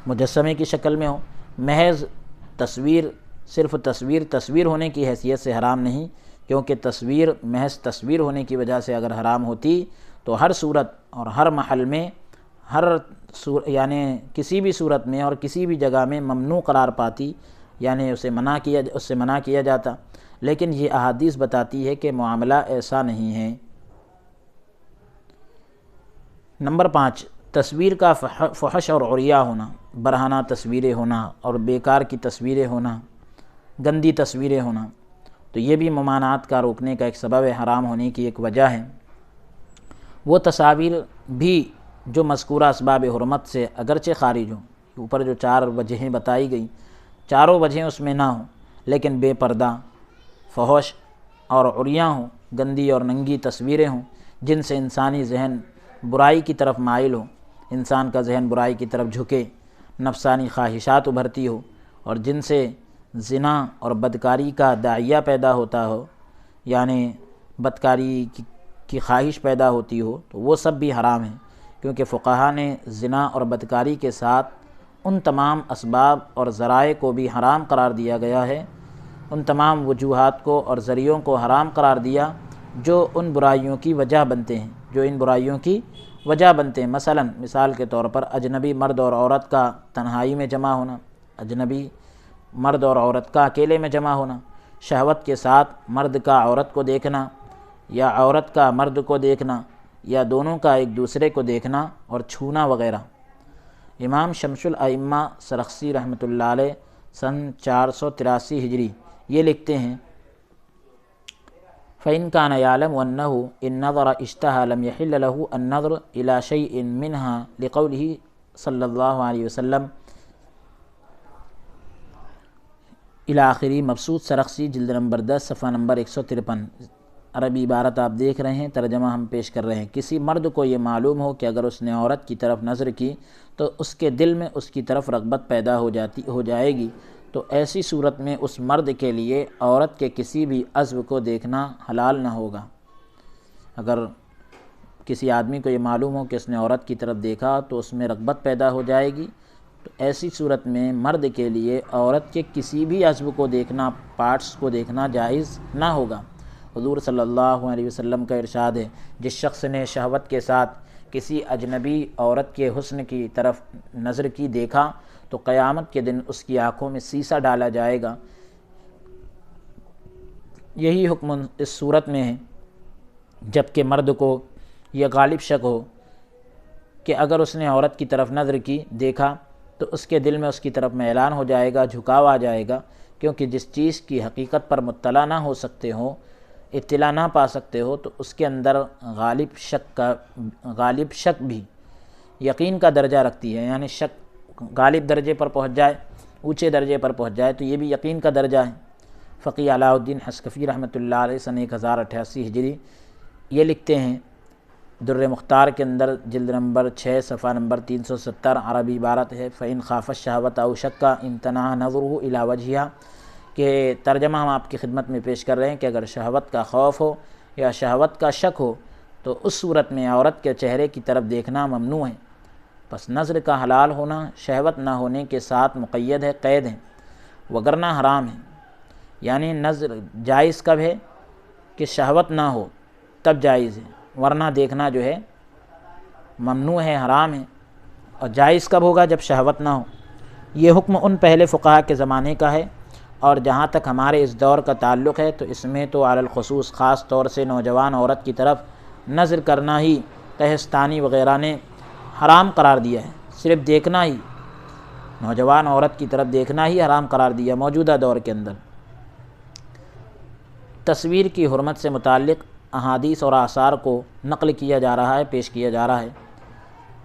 مجسمے کی شکل میں ہو۔ محض تصویر، صرف تصویر ہونے کی حیثیت سے حرام نہیں، کیونکہ تصویر محض تصویر ہونے کی وجہ سے اگر حرام ہوتی تو ہر صورت اور ہر محل میں یعنی کسی بھی صورت میں اور کسی بھی جگہ میں ممنوع قرار پاتی، یعنی اس سے منع کیا جاتا۔ لیکن یہ احادیث بتاتی ہے کہ معاملہ ایسا نہیں ہے۔ نمبر 5، تصویر کا فحش اور عریہ ہونا، برہنہ تصویریں ہونا اور بیکار کی تصویریں ہونا، گندی تصویریں ہونا، تو یہ بھی ممانعت کا روکنے کا ایک سبب ہے، حرام ہونے کی ایک وجہ ہے۔ وہ تصاویر بھی جو مذکورہ اسباب حرمت سے اگرچہ خارج ہوں، اوپر جو 4 وجہیں بتائی گئی، چاروں وجہیں اس میں نہ ہوں، لیکن بے پردہ، فحش اور عریاں ہوں، گندی اور ننگی تصویریں ہوں جن سے انسانی ذہن برائی کی طرف مائل ہو، انسان کا ذہن برائی کی طرف جھکے، نفسانی خواہشات ابھرتی ہو، اور جن سے زنا اور بدکاری کا داعیہ پیدا ہوتا ہو، یعنی بدکاری کی خواہش پیدا ہوتی ہو، تو وہ سب بھی حرام ہیں، کیونکہ فقہا نے زنا اور بدکاری کے ساتھ ان تمام اسباب اور ذرائع کو بھی حرام قرار دیا گیا ہے، ان تمام وجوہات کو اور ذریعوں کو حرام قرار دیا جو ان برائیوں کی وجہ بنتے ہیں، جو ان برائیوں کی وجہ بنتے ہیں۔ مثال کے طور پر اجنبی مرد اور عورت کا تنہائی میں جمع ہونا، اجنبی مرد اور عورت کا اکیلے میں جمع ہونا، شہوت کے ساتھ مرد کا عورت کو دیکھنا یا عورت کا مرد کو دیکھنا یا دونوں کا ایک دوسرے کو دیکھنا اور چھونا وغیرہ۔ امام شمس الائمہ سرخسی رحمۃ اللہ علیہ سن 483 ہجری یہ لکھتے ہیں: فَإِنْ كَانَ يَعْلَمُ أَنَّهُ إِنْ نَظَرَ اشْتَهَى لَمْ يَحِلَّ لَهُ النَّظْرُ إِلَى شَيْءٍ مِّنْهَا لِقَوْلِهِ صلی اللہ علیہ وسلم الی آخری۔ مبسوط سرخسی جلد نمبر 10 صفحہ نمبر 153۔ عربی عبارت آپ دیکھ رہے ہیں، ترجمہ ہم پیش کر رہے ہیں۔ کسی مرد کو یہ معلوم ہو کہ اگر اس نے عورت کی طرف نظر کی تو اس کے دل میں اس کی طرف رغبت پیدا ہو جائے گی، تو ایسی صورت میں اس مرد کے لیے عورت کے کسی بھی عضو کو دیکھنا حلال نہ ہوگا۔ اگر کسی آدمی کو یہ معلوم ہو کہ اس نے عورت کی طرف دیکھا تو اس میں رغبت پیدا ہو جائے گی، تو ایسی صورت میں مرد کے لیے عورت کے کسی بھی عضو کو دیکھنا، پارٹس کو دیکھنا جائز نہ ہوگا۔ حضور صلی اللہ علیہ وسلم کا ارشاد ہے: جس شخص نے شہوت کے ساتھ کسی اجنبی عورت کے حسن کی طرف نظر کی، دیکھا، تو قیامت کے دن اس کی آنکھوں میں سیسہ ڈالا جائے گا۔ یہی حکم اس صورت میں ہے جب کہ مرد کو یہ غالب شک ہو کہ اگر اس نے عورت کی طرف نظر کی، دیکھا، تو اس کے دل میں اس کی طرف میلان ہو جائے گا، جھکاو آ جائے گا، کیونکہ جس چیز کی حقیقت پر مطلع نہ ہو سکتے ہو، اطلاع نہ پا سکتے ہو، تو اس کے اندر غالب شک بھی یقین کا درجہ رکھتی ہے، یعنی شک غالب درجے پر پہنچ جائے، اونچے درجے پر پہنچ جائے، تو یہ بھی یقین کا درجہ ہے۔ فقی علاء الدین حصکفی رحمۃ اللہ علیہ سن 1088 ہجری یہ لکھتے ہیں در مختار کے اندر جلد نمبر 6 صفحہ نمبر 370، عربی عبارت ہے: فَإِنْ خَافَ الشَّهْوَةَ أَوْ شَكَّ امْتَنَعَ نَظْرُهُ إِلَى وَجْهِهَا، کہ ترجمہ ہم آپ کی خدمت میں پیش کر رہے ہیں کہ اگر شہوت کا خوف ہو یا شہوت کا شک ہو تو اس صورت میں عورت کے چہرے کی طرف دیکھنا ممنوع ہے۔ پس نظر کا حلال ہونا شہوت نہ ہونے کے ساتھ مقید ہے، قید ہے، وگرنہ حرام ہے۔ یعنی نظر جائز کب ہے کہ شہوت نہ ہو تب جائز ہے، ورنہ دیکھنا جو ہے ممنوع ہے، حرام ہے۔ اور جائز کب ہوگا؟ جب شہوت نہ ہو۔ یہ حکم ان پہلے فقہا کے زمانے کا ہے، اور جہاں تک ہمارے اس دور کا تعلق ہے تو اس میں تو علی الخصوص خاص طور سے نوجوان عورت کی طرف نظر کرنا ہی تہستانی وغیرہ نے حرام قرار دیا ہے۔ صرف دیکھنا ہی، نوجوان عورت کی طرف دیکھنا ہی حرام قرار دیا موجودہ دور کے اندر۔ تصویر کی حرمت سے متعلق احادیث اور آثار کو نقل کیا جا رہا ہے، پیش کیا جا رہا ہے۔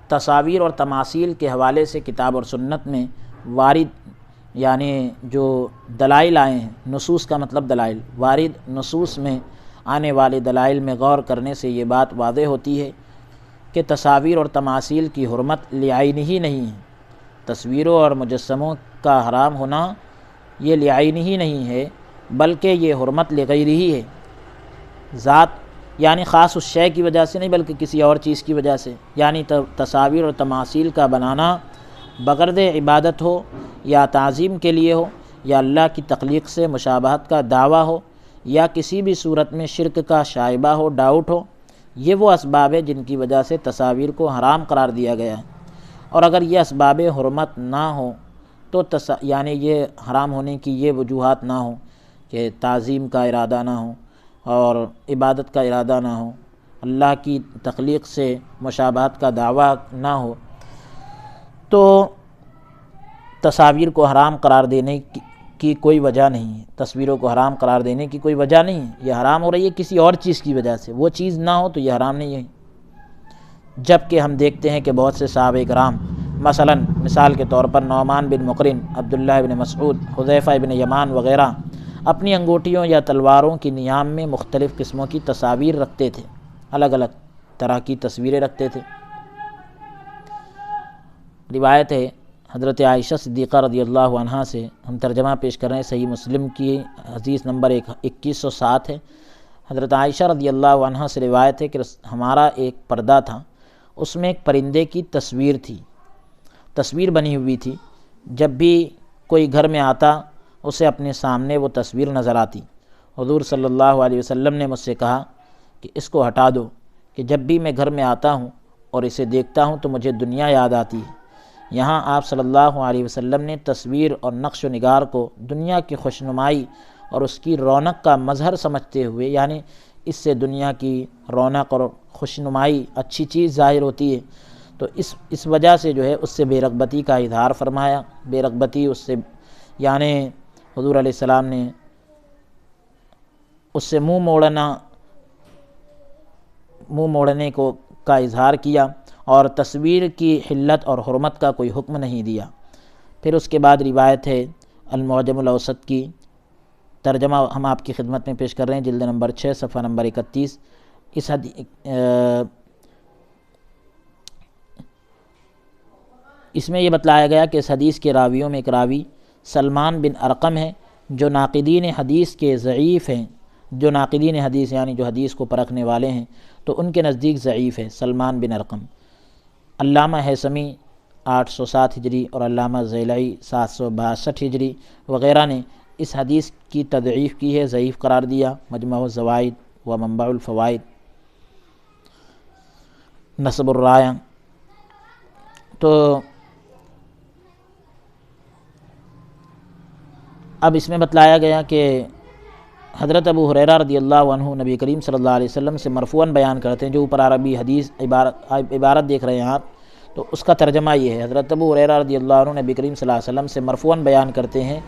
تصاویر اور تماثیل کے حوالے سے کتاب اور سنت میں وارد، یعنی جو دلائل آئے ہیں، نصوص کا مطلب دلائل، وارد نصوص میں آنے والے دلائل میں غور کرنے سے یہ بات واضح ہوتی ہے کہ تصاویر اور تماثیل کی حرمت لعین ہی نہیں ہے۔ تصویروں اور مجسموں کا حرام ہونا یہ لعین ہی نہیں ہے، بلکہ یہ حرمت لغیر ہی ہے، ذات یعنی خاص اس شے کی وجہ سے نہیں بلکہ کسی اور چیز کی وجہ سے۔ یعنی تصاویر اور تماثیل کا بنانا بغرض عبادت ہو یا تعظیم کے لیے ہو، یا اللہ کی تخلیق سے مشابہت کا دعویٰ ہو، یا کسی بھی صورت میں شرک کا شائبہ ہو، ڈاؤٹ ہو، یہ وہ اسباب ہیں جن کی وجہ سے تصاویر کو حرام قرار دیا گیا ہے۔ اور اگر یہ اسباب حرمت نہ ہوں تو یعنی یہ حرام ہونے کی یہ وجوہات نہ ہوں کہ تعظیم کا ارادہ نہ ہو اور عبادت کا ارادہ نہ ہو، اللہ کی تخلیق سے مشابہت کا دعویٰ نہ ہو، تو تصاویر کو حرام قرار دینے کی کوئی وجہ نہیں ہے۔ تصویروں کو حرام قرار دینے کی کوئی وجہ نہیں ہے۔ یہ حرام ہو رہی ہے کسی اور چیز کی وجہ سے، وہ چیز نہ ہو تو یہ حرام نہیں ہے۔ جبکہ ہم دیکھتے ہیں کہ بہت سے صحابہ کرام، مثال کے طور پر نعمان بن مقرن، عبداللہ بن مسعود، حذیفہ بن یمان وغیرہ، اپنی انگوٹھیوں یا تلواروں کی نیام میں مختلف قسموں کی تصاویر رکھتے تھے، الگ الگ طرح کی تصویریں رکھتے تھے۔ روایت ہے حضرت عائشہ صدیقہ رضی اللہ عنہا سے، ہم ترجمہ پیش کر رہے ہیں، صحیح مسلم کی حدیث نمبر 2107 ہے۔ حضرت عائشہ رضی اللہ عنہا سے روایت ہے کہ ہمارا ایک پردہ تھا، اس میں ایک پرندے کی تصویر بنی ہوئی تھی۔ جب بھی کوئی گھر میں آتا اسے اپنے سامنے وہ تصویر نظر آتی۔ حضور صلی اللہ علیہ وسلم نے مجھ سے کہا کہ اس کو ہٹا دو، کہ جب بھی میں گھر میں آتا ہوں اور اسے دیکھتا ہوں تو مجھے دنیا یاد آتی ہے۔ یہاں آپ صلی اللہ علیہ وسلم نے تصویر اور نقش و نگار کو دنیا کی خوشنمائی اور اس کی رونق کا مظہر سمجھتے ہوئے، یعنی اس سے دنیا کی رونق اور خوشنمائی اچھی چیز ظاہر ہوتی ہے، تو اس وجہ سے جو ہے اس سے بے رغبتی کا اظہار فرمایا۔ بے رغبتی اس سے، یعنی حضور علیہ السلام نے اس سے منہ موڑنے کا اظہار کیا، اور تصویر کی حلت اور حرمت کا کوئی حکم نہیں دیا۔ پھر اس کے بعد روایت ہے المعجم الاوسط کی، ترجمہ ہم آپ کی خدمت میں پیش کر رہے ہیں، جلد نمبر 6 صفحہ نمبر 31۔ اس میں یہ بتلایا گیا کہ اس حدیث کے راویوں میں ایک راوی سلمان بن ارقم ہے، جو ناقدین حدیث کے ضعیف ہیں، جو ناقدین حدیث یعنی جو حدیث کو پرکھنے والے ہیں تو ان کے نزدیک ضعیف ہے سلمان بن ارقم۔ علامہ حیثمی 807 ہجری اور علامہ ذیلعی 762 ہجری وغیرہ نے اس حدیث کی تضعیف کی ہے، ضعیف قرار دیا۔ مجمع الزوائد و منبع الفوائد، نصب الرایہ۔ تو اب اس میں بتلایا گیا کہ حضرت ابو ہریرہ رضی اللہ عنہ نبی کریم صلی اللہ علیہ وسلم سے مرفوعاً بیان کرتے ہیں، جو اوپر عربی حدیث عبارت دیکھ رہے ہیں آپ، تو اس کا ترجمہ یہ ہے، حضرت ابو ہریرہ رضی اللہ عنہ نبی کریم صلی اللہ علیہ وسلم سے مرفوعاً بیان کرتے ہیں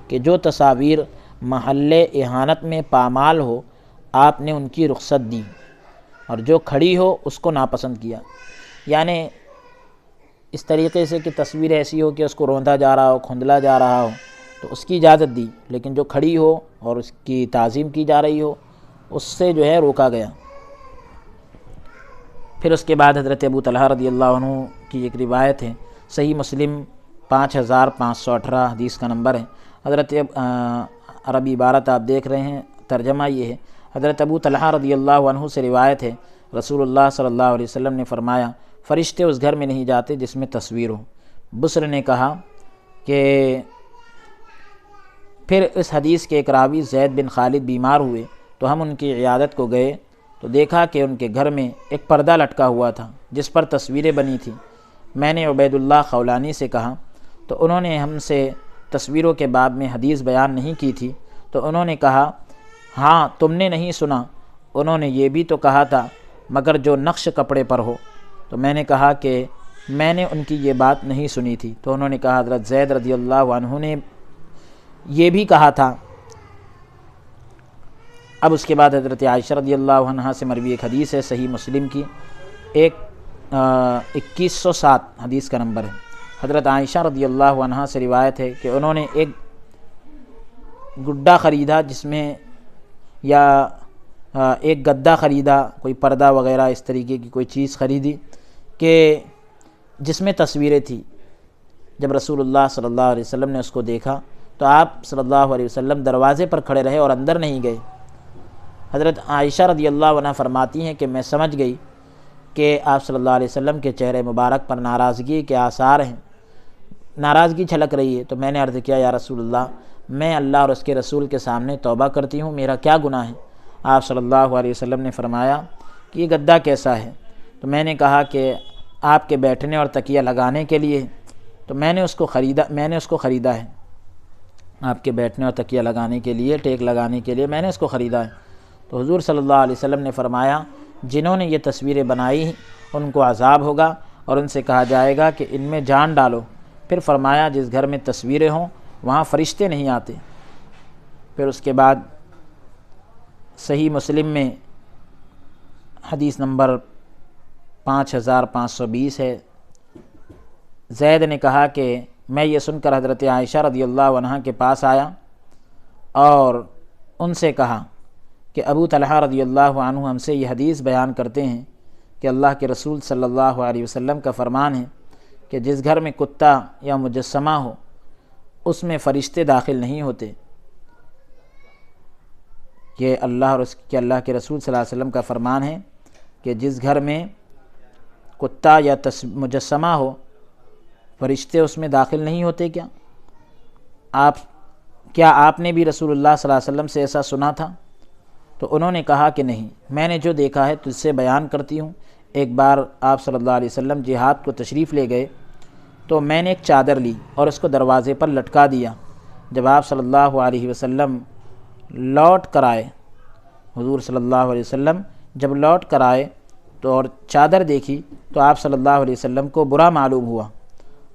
کہ جو تصاویر محل اہانت میں پامال ہو آپ نے ان کی رخصت دی، اور جو کھڑی ہو اس کو ناپسند کیا۔ یعنی اس طریقے سے کہ تصویر ایسی ہو کہ اس کو روندا جا رہا ہو، کھندلا جا رہا ہو، تو اس کی اجازت دی، لیکن جو کھڑی ہو اور اس کی تعظیم کی جا رہی ہو اس سے جو ہے روکا گیا۔ پھر اس کے بعد حضرت ابو طلحہ رضی اللہ عنہ کی ایک روایت ہے، صحیح مسلم 5518 حدیث کا نمبر ہے۔ حضرت عربی عبارت آپ دیکھ رہے ہیں، ترجمہ یہ ہے، حضرت ابو طلحہ رضی اللہ عنہ سے روایت ہے، رسول اللہ صلی اللہ علیہ وسلم نے فرمایا فرشتے اس گھر میں نہیں جاتے جس میں تصویر ہو۔ بصر نے کہا کہ پھر اس حدیث کے ایک راوی زید بن خالد بیمار ہوئے تو ہم ان کی عیادت کو گئے تو دیکھا کہ ان کے گھر میں ایک پردہ لٹکا ہوا تھا جس پر تصویریں بنی تھیں۔ میں نے عبید اللہ خولانی سے کہا تو انہوں نے ہم سے تصویروں کے باب میں حدیث بیان نہیں کی تھی، تو انہوں نے کہا ہاں تم نے نہیں سنا، انہوں نے یہ بھی تو کہا تھا مگر جو نقش کپڑے پر ہو، تو میں نے کہا کہ میں نے ان کی یہ بات نہیں سنی تھی، تو انہوں نے کہا حضرت زید رضی اللہ عنہ نے یہ بھی کہا تھا۔ اب اس کے بعد حضرت عائشہ رضی اللہ عنہا سے مروی ایک حدیث ہے، صحیح مسلم کی 2107 حدیث کا نمبر ہے۔ حضرت عائشہ رضی اللہ عنہا سے روایت ہے کہ انہوں نے ایک گڈا خریدا جس میں، یا ایک گدا خریدا، کوئی پردہ وغیرہ اس طریقے کی کوئی چیز خریدی کہ جس میں تصویریں تھیں۔ جب رسول اللہ صلی اللہ علیہ وسلم نے اس کو دیکھا تو آپ صلی اللہ علیہ وسلم دروازے پر کھڑے رہے اور اندر نہیں گئے۔ حضرت عائشہ رضی اللہ عنہ فرماتی ہیں کہ میں سمجھ گئی کہ آپ صلی اللہ علیہ وسلم کے چہرے مبارک پر ناراضگی کے آثار ہیں، ناراضگی چھلک رہی ہے، تو میں نے عرض کیا یا رسول اللہ، میں اللہ اور اس کے رسول کے سامنے توبہ کرتی ہوں، میرا کیا گناہ ہے؟ آپ صلی اللہ علیہ وسلم نے فرمایا کہ یہ گدا کیسا ہے؟ تو میں نے کہا کہ آپ کے بیٹھنے اور تکیہ لگانے کے لیے، تو میں نے اس کو خریدا ہے، آپ کے بیٹھنے اور تکیہ لگانے کے لیے، ٹیک لگانے کے لیے میں نے اس کو خریدا ہے۔ تو حضور صلی اللہ علیہ وسلم نے فرمایا جنہوں نے یہ تصویریں بنائی ان کو عذاب ہوگا اور ان سے کہا جائے گا کہ ان میں جان ڈالو۔ پھر فرمایا جس گھر میں تصویریں ہوں وہاں فرشتے نہیں آتے۔ پھر اس کے بعد صحیح مسلم میں حدیث نمبر 5520 ہے، زید نے کہا کہ میں یہ سن کر حضرت عائشہ رضی اللہ عنہ کے پاس آیا اور ان سے کہا کہ ابو طلحہ رضی اللہ عنہ ہم سے یہ حدیث بیان کرتے ہیں کہ اللہ کے رسول صلی اللہ علیہ وسلم کا فرمان ہے کہ جس گھر میں کتا یا مجسمہ ہو اس میں فرشتے داخل نہیں ہوتے۔ کہ اللہ کے رسول صلی اللہ علیہ وسلم کا فرمان ہے کہ جس گھر میں کتا یا مجسمہ ہو فرشتے اس میں داخل نہیں ہوتے۔ کیا آپ نے بھی رسول اللہ صلی اللہ علیہ وسلم سے ایسا سنا تھا؟ تو انہوں نے کہا کہ نہیں، میں نے جو دیکھا ہے تجھ سے بیان کرتی ہوں۔ ایک بار آپ صلی اللہ علیہ وسلم جہاد کو تشریف لے گئے تو میں نے ایک چادر لی اور اس کو دروازے پر لٹکا دیا۔ جب آپ صلی اللہ علیہ وسلم لوٹ کر آئے، حضور صلی اللہ علیہ وسلم جب لوٹ کر آئے تو اور چادر دیکھی تو آپ صلی اللہ علیہ وسلم کو برا معلوم ہوا۔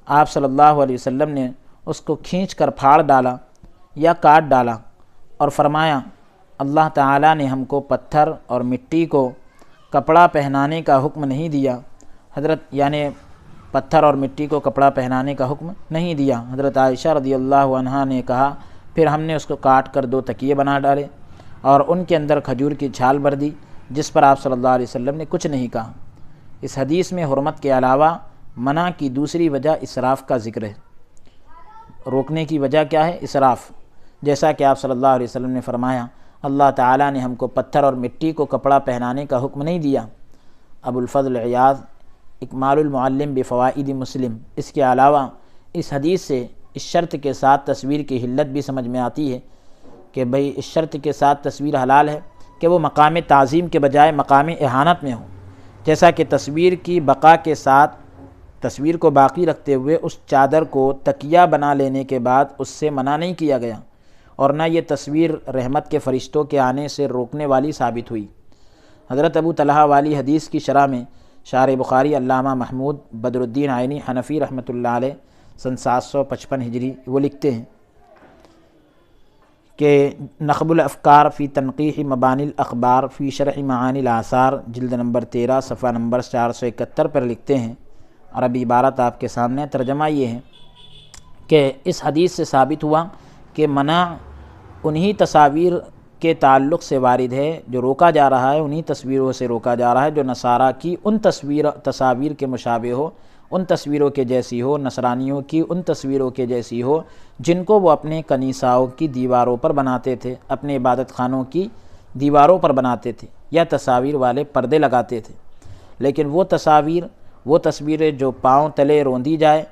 آپ صلی اللہ علیہ وسلم نے اس کو کھینچ کر پھاڑ ڈالا یا کاٹ ڈالا اور فرمایا اللہ تعالیٰ نے ہم کو پتھر اور مٹی کو کپڑا پہنانے کا حکم نہیں دیا۔ پتھر اور مٹی کو کپڑا پہنانے کا حکم نہیں دیا۔ حضرت عائشہ رضی اللہ عنہا نے کہا پھر ہم نے اس کو کاٹ کر 2 تکیے بنا ڈالے اور ان کے اندر کھجور کی چھال بھر دی، جس پر آپ صلی اللہ علیہ وسلم نے کچھ نہیں کہا۔ اس حدیث میں حرمت کے علاوہ منع کی دوسری وجہ اسراف کا ذکر ہے۔ روکنے کی وجہ کیا ہے؟ اسراف۔ جیسا کہ آپ صلی اللہ علیہ وسلم نے فرمایا اللہ تعالیٰ نے ہم کو پتھر اور مٹی کو کپڑا پہنانے کا حکم نہیں دیا۔ ابو الفضل عیاض اکمال المعلم بفوائد مسلم۔ اس کے علاوہ اس حدیث سے اس شرط کے ساتھ تصویر کی حلت بھی سمجھ میں آتی ہے کہ بھئی اس شرط کے ساتھ تصویر حلال ہے کہ وہ مقام تعظیم کے بجائے مقام اہانت میں ہو، جیسا کہ تصویر کی بقا کے ساتھ تصویر کو باقی رکھتے ہوئے اس چادر کو تکیہ بنا لینے کے بعد اس سے منع نہیں کیا گیا، اور نہ یہ تصویر رحمت کے فرشتوں کے آنے سے روکنے والی ثابت ہوئی۔ حضرت ابو طلحہ والی حدیث کی شرح میں شارح بخاری علامہ محمود بدر الدین عینی حنفی رحمۃ اللہ علیہ سن 755 ہجری وہ لکھتے ہیں کہ نخب الافکار فی تنقیح مبانی الاخبار فی شرح معانی الاثار جلد نمبر 13 صفحہ نمبر 471 پر لکھتے ہیں، عربی عبارت آپ کے سامنے، ترجمہ یہ ہے کہ اس حدیث سے ثابت ہوا کہ منع انہی تصاویر کے تعلق سے وارد ہے جو روکا جا رہا ہے، انہی تصویروں سے روکا جا رہا ہے جو نصارہ کی ان تصاویر کے مشابہ ہو، ان تصویروں کے جیسی ہو، نصرانیوں کی ان تصویروں کے جیسی ہو جن کو وہ اپنے کنیساؤں کی دیواروں پر بناتے تھے، اپنے عبادت خانوں کی دیواروں پر بناتے تھے یا تصاویر والے پردے لگاتے تھے۔ لیکن وہ تصویریں جو پاؤں تلے روندی جائے،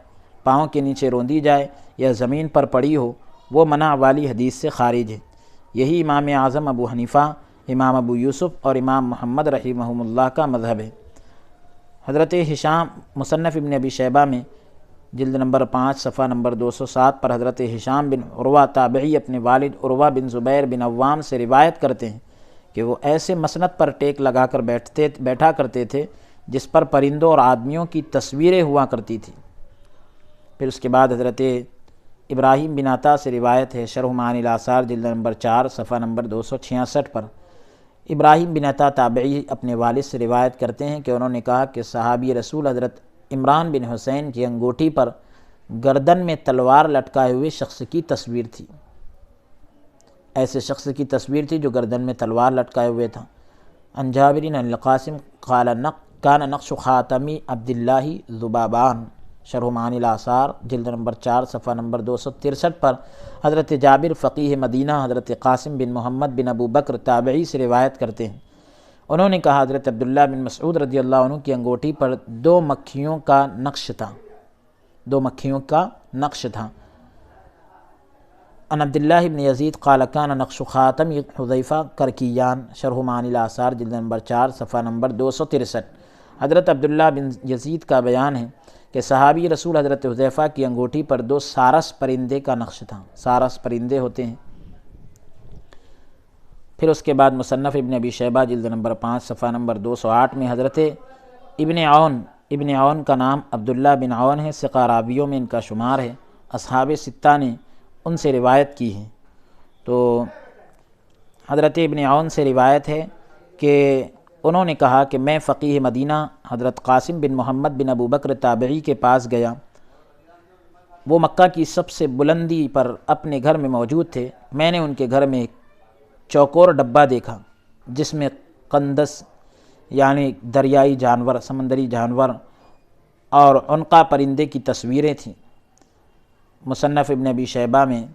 پاؤں کے نیچے روندی جائے یا زمین پر پڑی ہو، وہ منع والی حدیث سے خارج ہے۔ یہی امام اعظم ابو حنیفہ، امام ابو یوسف اور امام محمد رحمہم اللہ کا مذہب ہے۔ حضرت ہشام مصنف ابن ابی شیبہ میں جلد نمبر 5 صفحہ نمبر 207 پر حضرت ہشام بن عروہ تابعی اپنے والد عروہ بن زبیر بن عوام سے روایت کرتے ہیں کہ وہ ایسے مسند پر ٹیک لگا کر بیٹھا کرتے تھے جس پر پرندوں اور آدمیوں کی تصویریں ہوا کرتی تھیں۔ پھر اس کے بعد حضرت ابراہیم بن عطا سے روایت ہے، شرح معانی الاثار جلد نمبر 4 صفحہ نمبر 266 پر ابراہیم بن عطا تابعی اپنے والد سے روایت کرتے ہیں کہ انہوں نے کہا کہ صحابی رسول حضرت عمران بن حسین کی انگوٹھی پر گردن میں تلوار لٹکائے ہوئے شخص کی تصویر تھی، ایسے شخص کی تصویر تھی جو گردن میں تلوار لٹکائے ہوئے تھا۔ عن جابر عن القاسم قال کان نقش خاتمی عبداللہ ذبابان، شرح معانی الاثار جلد نمبر 4 صفحہ نمبر 263 پر حضرت جابر فقیہ مدینہ حضرت قاسم بن محمد بن ابو بکر تابعی سے روایت کرتے ہیں، انہوں نے کہا حضرت عبداللہ بن مسعود رضی اللہ عنہ کی انگوٹھی پر 2 مکھیوں کا نقش تھا، 2 مکھیوں کا نقش تھا۔ عن عبداللہ بن یزید قال کان نقش خاتم حذیفہ کرکیان، شرح معانی الاثار جلد نمبر 4 صفحہ نمبر 263۔ حضرت عبداللہ بن یزید کا بیان ہے کہ صحابی رسول حضرت حذیفہ کی انگوٹھی پر 2 سارس پرندے کا نقش تھا، سارس پرندے ہوتے ہیں۔ پھر اس کے بعد مصنف ابن ابی شیبہ جلد نمبر 5 صفحہ نمبر 208 میں حضرت ابن عون کا نام عبداللہ بن عون ہے، ثقہ راویوں میں ان کا شمار ہے، اصحاب 6 نے ان سے روایت کی ہے۔ تو حضرت ابن عون سے روایت ہے کہ انہوں نے کہا کہ میں فقیہ مدینہ حضرت قاسم بن محمد بن ابو بکر تابعی کے پاس گیا وہ مکہ کی سب سے بلندی پر اپنے گھر میں موجود تھے، میں نے ان کے گھر میں ایک چوکور ڈبہ دیکھا جس میں قندس یعنی دریائی جانور، سمندری جانور اور عنقا پرندے کی تصویریں تھیں۔ مصنف ابن ابی شیبہ میں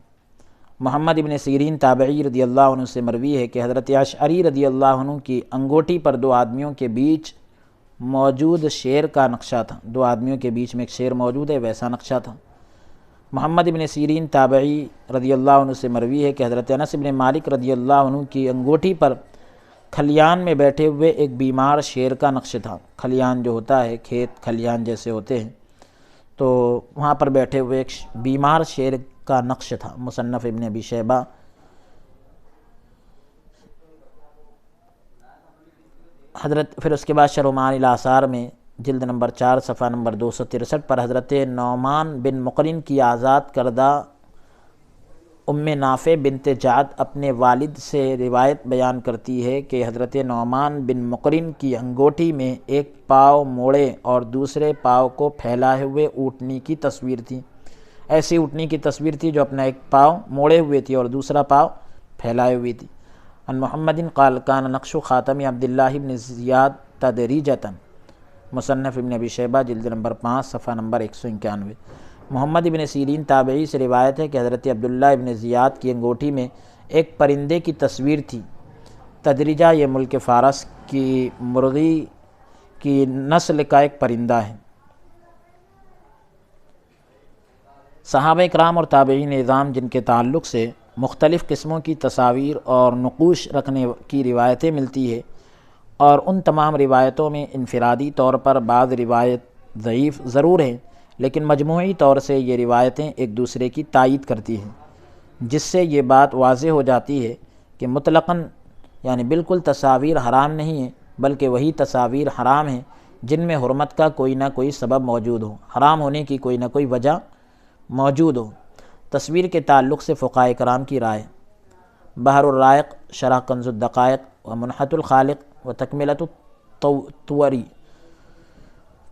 محمد ابن سیرین تابعی رضی اللہ عنہ سے مروی ہے کہ حضرت اشعری رضی اللہ عنہ کی انگوٹھی پر دو آدمیوں کے بیچ موجود شیر کا نقشہ تھا، دو آدمیوں کے بیچ میں ایک شیر موجود ہے، ویسا نقشہ تھا۔ محمد ابن سیرین تابعی رضی اللہ عنہ سے مروی ہے کہ حضرت انس ابن مالک رضی اللہ عنہ کی انگوٹھی پر کھلیان میں بیٹھے ہوئے ایک بیمار شیر کا نقش تھا۔ کھلیان جو ہوتا ہے، کھیت کھلیان جیسے ہوتے ہیں، تو وہاں پر بیٹھے ہوئے ایک بیمار شیر کا نقش تھا۔ مصنف ابن ابی شیبہ۔ پھر اس کے بعد شرح معانی الاثار میں جلد نمبر 4 صفحہ نمبر 263 پر حضرت نعمان بن مقرن کی آزاد کردہ ام نافع بنت جعد اپنے والد سے روایت بیان کرتی ہے کہ حضرت نعمان بن مقرن کی انگوٹھی میں ایک پاؤں موڑے اور دوسرے پاؤں کو پھیلائے ہوئے اونٹنی کی تصویر تھی۔ ایسی اونٹنی کی تصویر تھی جو اپنا ایک پاؤں موڑے ہوئے تھی اور دوسرا پاؤں پھیلائے ہوئی تھی۔ ان محمد قال کان نقش خاتم عبداللہ بن زیاد تدریجتاً، مصنف ابن ابی شیبہ جلد نمبر 5 صفحہ نمبر 191۔ محمد ابن سیرین تابعی سے روایت ہے کہ حضرت عبداللہ ابن زیاد کی انگوٹھی میں ایک پرندے کی تصویر تھی۔ تدریجہ یہ ملک فارس کی مرغی کی نسل کا ایک پرندہ ہے۔ صحابہ کرام اور تابعین اعظام جن کے تعلق سے مختلف قسموں کی تصاویر اور نقوش رکھنے کی روایتیں ملتی ہے، اور ان تمام روایتوں میں انفرادی طور پر بعض روایت ضعیف ضرور ہیں، لیکن مجموعی طور سے یہ روایتیں ایک دوسرے کی تائید کرتی ہیں، جس سے یہ بات واضح ہو جاتی ہے کہ مطلقاً یعنی بالکل تصاویر حرام نہیں ہیں، بلکہ وہی تصاویر حرام ہیں جن میں حرمت کا کوئی نہ کوئی سبب موجود ہو، حرام ہونے کی کوئی نہ کوئی وجہ موجود ہو۔ تصویر کے تعلق سے فقہاء کرام کی رائے۔ بحر الرائق شرح کنز الدقائق و منحت الخالق و تکملۃ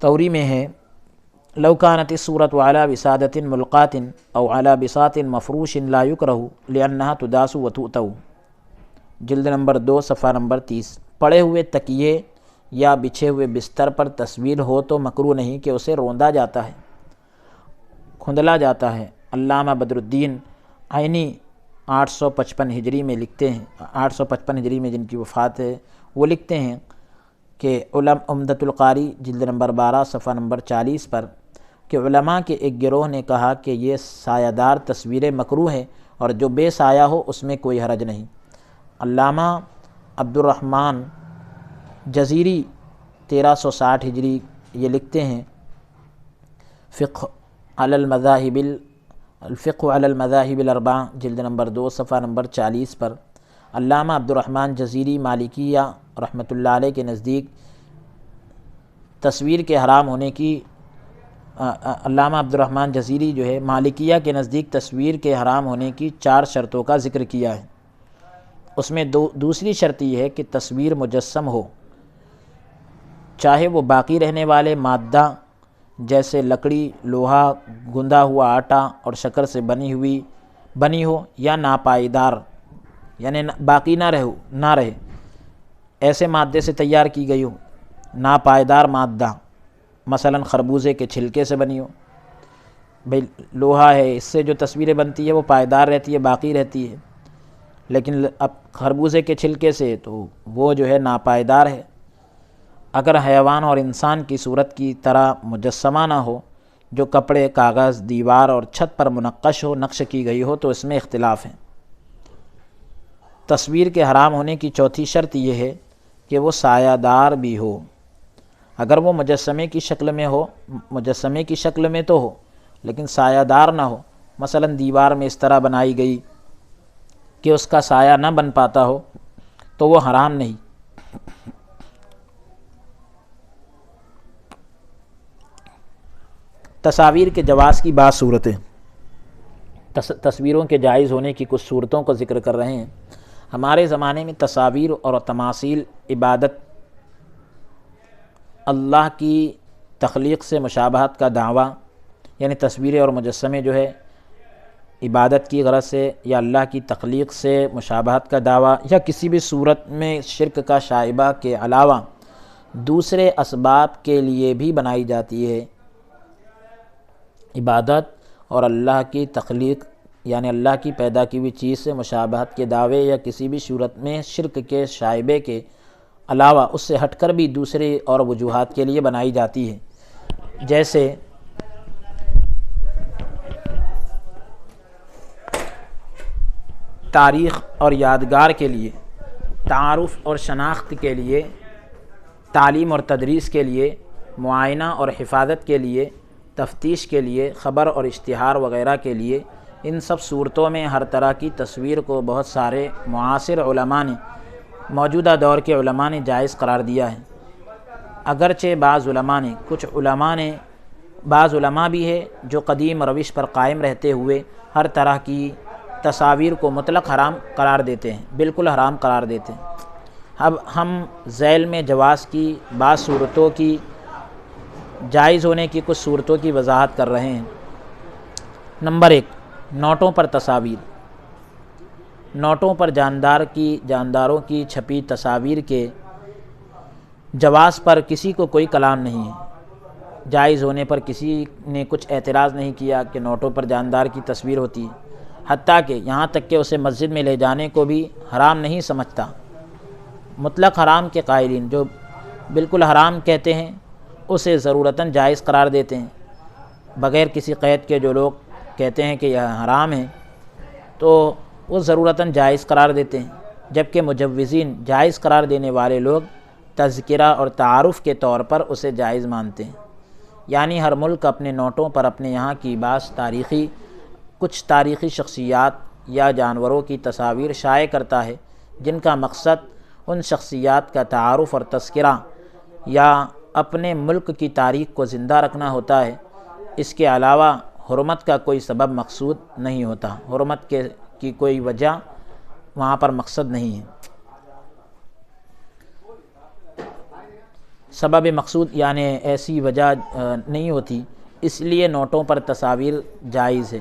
توری میں ہے لو كانت الصورة على وسادة ملقاة او على بساط مفروش لا يكره لأنها تداس وتؤتو، جلد نمبر 2 صفحہ نمبر 30۔ پڑے ہوئے تکیے یا بچھے ہوئے بستر پر تصویر ہو تو مکروہ نہیں کہ اسے روندا جاتا ہے، کھندلا جاتا ہے۔ علامہ بدر الدین عینی 855 ہجری میں لکھتے ہیں، 855 ہجری میں جن کی وفات ہے، وہ لکھتے ہیں کہ عمدۃ القاری جلد نمبر 12 صفحہ نمبر 40 پر کہ علماء کے ایک گروہ نے کہا کہ یہ سایہ دار تصویریں مکروہ ہیں اور جو بے سایہ ہو اس میں کوئی حرج نہیں۔ علامہ عبدالرحمن جزیری 1360 ہجری یہ لکھتے ہیں الفقہ علی المذاہب الاربعہ جلد نمبر 2 صفحہ نمبر 40 پر۔ علامہ عبدالرحمن جزیری مالکیہ رحمۃ اللہ علیہ کے نزدیک تصویر کے حرام ہونے کی علامہ عبدالرحمن جزیری جو ہے مالکیہ کے نزدیک تصویر کے حرام ہونے کی 4 شرطوں کا ذکر کیا ہے۔ اس میں دوسری شرط یہ ہے کہ تصویر مجسم ہو، چاہے وہ باقی رہنے والے مادہ جیسے لکڑی، لوہا، گندھا ہوا آٹا اور شکر سے بنی ہو یا ناپائیدار یعنی باقی نہ رہے ایسے مادے سے تیار کی گئی ہو، ناپائیدار مادہ مثلا خربوزے کے چھلکے سے بنی ہو۔ بھئی لوہا ہے، اس سے جو تصویریں بنتی ہے وہ پائیدار رہتی ہے، باقی رہتی ہے، لیکن اب خربوزے کے چھلکے سے تو وہ جو ہے ناپائیدار ہے۔ اگر حیوان اور انسان کی صورت کی طرح مجسمہ نہ ہو، جو کپڑے، کاغذ، دیوار اور چھت پر منقش ہو، نقش کی گئی ہو، تو اس میں اختلاف ہے۔ تصویر کے حرام ہونے کی چوتھی شرط یہ ہے کہ وہ سایہ دار بھی ہو۔ اگر وہ مجسمے کی شکل میں تو ہو لیکن سایہ دار نہ ہو، مثلا دیوار میں اس طرح بنائی گئی کہ اس کا سایہ نہ بن پاتا ہو، تو وہ حرام نہیں۔ تصاویر کے جواز کی بعض صورتیں، تصویروں کے جائز ہونے کی کچھ صورتوں کو ذکر کر رہے ہیں۔ ہمارے زمانے میں تصاویر اور تماثیل عبادت، اللہ کی تخلیق سے مشابہت کا دعویٰ یعنی تصویریں اور مجسمے جو ہے عبادت کی غرض سے یا اللہ کی تخلیق سے مشابہت کا دعویٰ یا کسی بھی صورت میں شرک کا شائبہ کے علاوہ دوسرے اسباب کے لیے بھی بنائی جاتی ہے۔ عبادت اور اللہ کی تخلیق یعنی اللہ کی پیدا کی ہوئی چیز سے مشابہت کے دعوے یا کسی بھی صورت میں شرک کے شائبے کے علاوہ اس سے ہٹ کر بھی دوسرے اور وجوہات کے لیے بنائی جاتی ہے، جیسے تاریخ اور یادگار کے لیے، تعارف اور شناخت کے لیے، تعلیم اور تدریس کے لیے، معائنہ اور حفاظت کے لیے، تفتیش کے لیے، خبر اور اشتہار وغیرہ کے لیے۔ ان سب صورتوں میں ہر طرح کی تصویر کو بہت سارے معاصر علماء نے، موجودہ دور کے علماء نے جائز قرار دیا ہے، اگرچہ بعض علماء بھی ہے جو قدیم روش پر قائم رہتے ہوئے ہر طرح کی تصاویر کو مطلق حرام قرار دیتے ہیں، بالکل حرام قرار دیتے ہیں۔ اب ہم ذیل میں جواز کی بعض صورتوں کی، جائز ہونے کی کچھ صورتوں کی وضاحت کر رہے ہیں۔ نمبر 1، نوٹوں پر تصاویر۔ نوٹوں پر جانداروں کی چھپی تصاویر کے جواز پر کسی کو کوئی کلام نہیں ہے۔ جائز ہونے پر کسی نے کچھ اعتراض نہیں کیا کہ نوٹوں پر جاندار کی تصویر ہوتی ہے، حتیٰ کہ یہاں تک کہ اسے مسجد میں لے جانے کو بھی حرام نہیں سمجھتا۔ مطلق حرام کے قائلین جو بالکل حرام کہتے ہیں اسے ضرورتاً جائز قرار دیتے ہیں، بغیر کسی قید کے۔ جو لوگ کہتے ہیں کہ یہ حرام ہے تو وہ ضرورتاً جائز قرار دیتے ہیں، جبکہ مجوزین جائز قرار دینے والے لوگ تذکرہ اور تعارف کے طور پر اسے جائز مانتے ہیں۔ یعنی ہر ملک اپنے نوٹوں پر اپنے یہاں کی کچھ تاریخی شخصیات یا جانوروں کی تصاویر شائع کرتا ہے، جن کا مقصد ان شخصیات کا تعارف اور تذکرہ یا اپنے ملک کی تاریخ کو زندہ رکھنا ہوتا ہے۔ اس کے علاوہ حرمت کا کوئی سبب مقصود نہیں ہوتا، حرمت کی کوئی وجہ وہاں پر مقصد نہیں ہے۔ سبب مقصود یعنی ایسی وجہ نہیں ہوتی، اس لیے نوٹوں پر تصاویر جائز ہے۔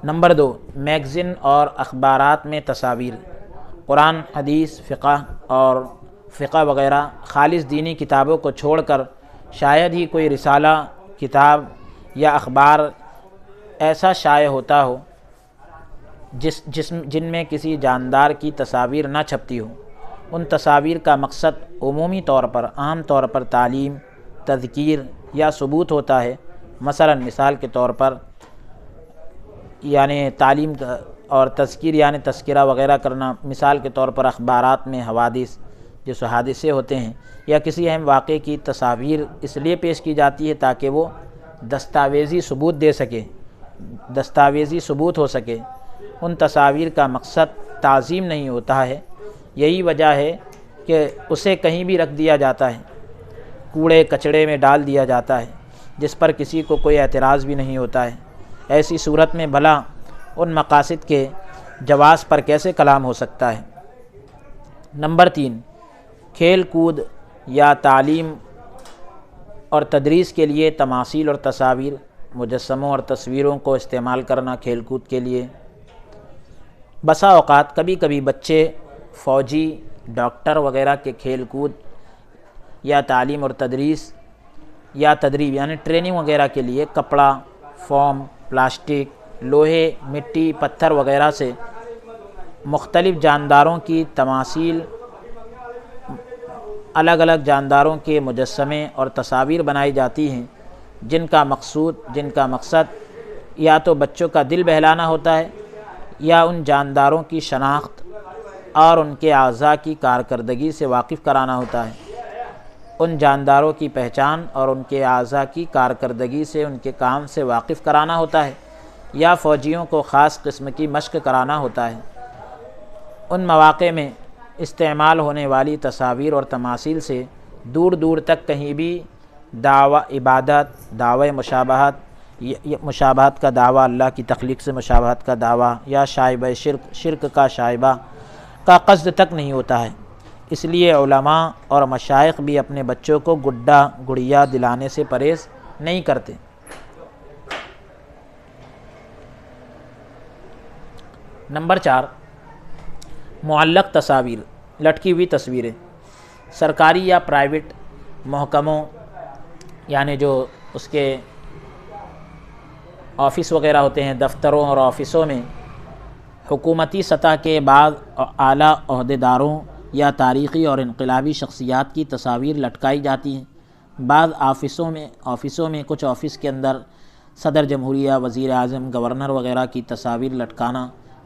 نمبر 2، میگزین اور اخبارات میں تصاویر۔ قرآن، حدیث، فقہ وغیرہ خالص دینی کتابوں کو چھوڑ کر شاید ہی کوئی رسالہ، کتاب یا اخبار ایسا شائع ہوتا ہو جن میں کسی جاندار کی تصاویر نہ چھپتی ہو۔ ان تصاویر کا مقصد عام طور پر تعلیم، تذکیر یا ثبوت ہوتا ہے۔ مثال کے طور پر یعنی تعلیم اور تذکیر یعنی تذکرہ وغیرہ کرنا۔ مثال کے طور پر اخبارات میں حوادث، جیسے حادثے ہوتے ہیں یا کسی اہم واقعے کی تصاویر اس لیے پیش کی جاتی ہے تاکہ وہ دستاویزی ثبوت ہو سکے۔ ان تصاویر کا مقصد تعظیم نہیں ہوتا ہے، یہی وجہ ہے کہ اسے کہیں بھی رکھ دیا جاتا ہے، کوڑے کچڑے میں ڈال دیا جاتا ہے، جس پر کسی کو کوئی اعتراض بھی نہیں ہوتا ہے۔ ایسی صورت میں بھلا ان مقاصد کے جواز پر کیسے کلام ہو سکتا ہے؟ نمبر 3، کھیل کود یا تعلیم اور تدریس کے لیے تماثیل اور تصاویر، مجسموں اور تصویروں کو استعمال کرنا کھیل کود کے لیے۔ بسا اوقات کبھی بچے فوجی، ڈاکٹر وغیرہ کے کھیل کود یا تعلیم اور تدریس یا تدریب یعنی ٹریننگ وغیرہ کے لیے کپڑا، فوم، پلاسٹک، لوہے، مٹی، پتھر وغیرہ سے مختلف جانداروں کی تماثیل، الگ الگ جانداروں کے مجسمے اور تصاویر بنائی جاتی ہیں، جن کا مقصد یا تو بچوں کا دل بہلانا ہوتا ہے یا ان جانداروں کی شناخت اور ان کے اعضاء کی کارکردگی سے واقف کرانا ہوتا ہے۔ ان جانداروں کی پہچان اور ان کے اعضاء کی کارکردگی سے ان کے کام سے واقف کرانا ہوتا ہے یا فوجیوں کو خاص قسم کی مشق کرانا ہوتا ہے۔ ان مواقع میں استعمال ہونے والی تصاویر اور تماثیل سے دور دور تک کہیں بھی دعوی عبادت، دعوی مشابہت کا دعویٰ، اللہ کی تخلیق سے مشابہت کا دعویٰ یا شائبہ شرک کا شائبہ کا قصد تک نہیں ہوتا ہے۔ اس لیے علماء اور مشائخ بھی اپنے بچوں کو گڈا گڑیا دلانے سے پرہیز نہیں کرتے۔ نمبر 4، معلق تصاویر، لٹکی ہوئی تصویریں۔ سرکاری یا پرائیویٹ محکموں یعنی جو اس کے آفس وغیرہ ہوتے ہیں، دفتروں اور آفسوں میں حکومتی سطح کے بعض اعلیٰ عہدیداروں یا تاریخی اور انقلابی شخصیات کی تصاویر لٹکائی جاتی ہیں۔ بعض آفسوں میں کچھ آفس کے اندر صدر جمہوریہ، وزیر اعظم، گورنر وغیرہ کی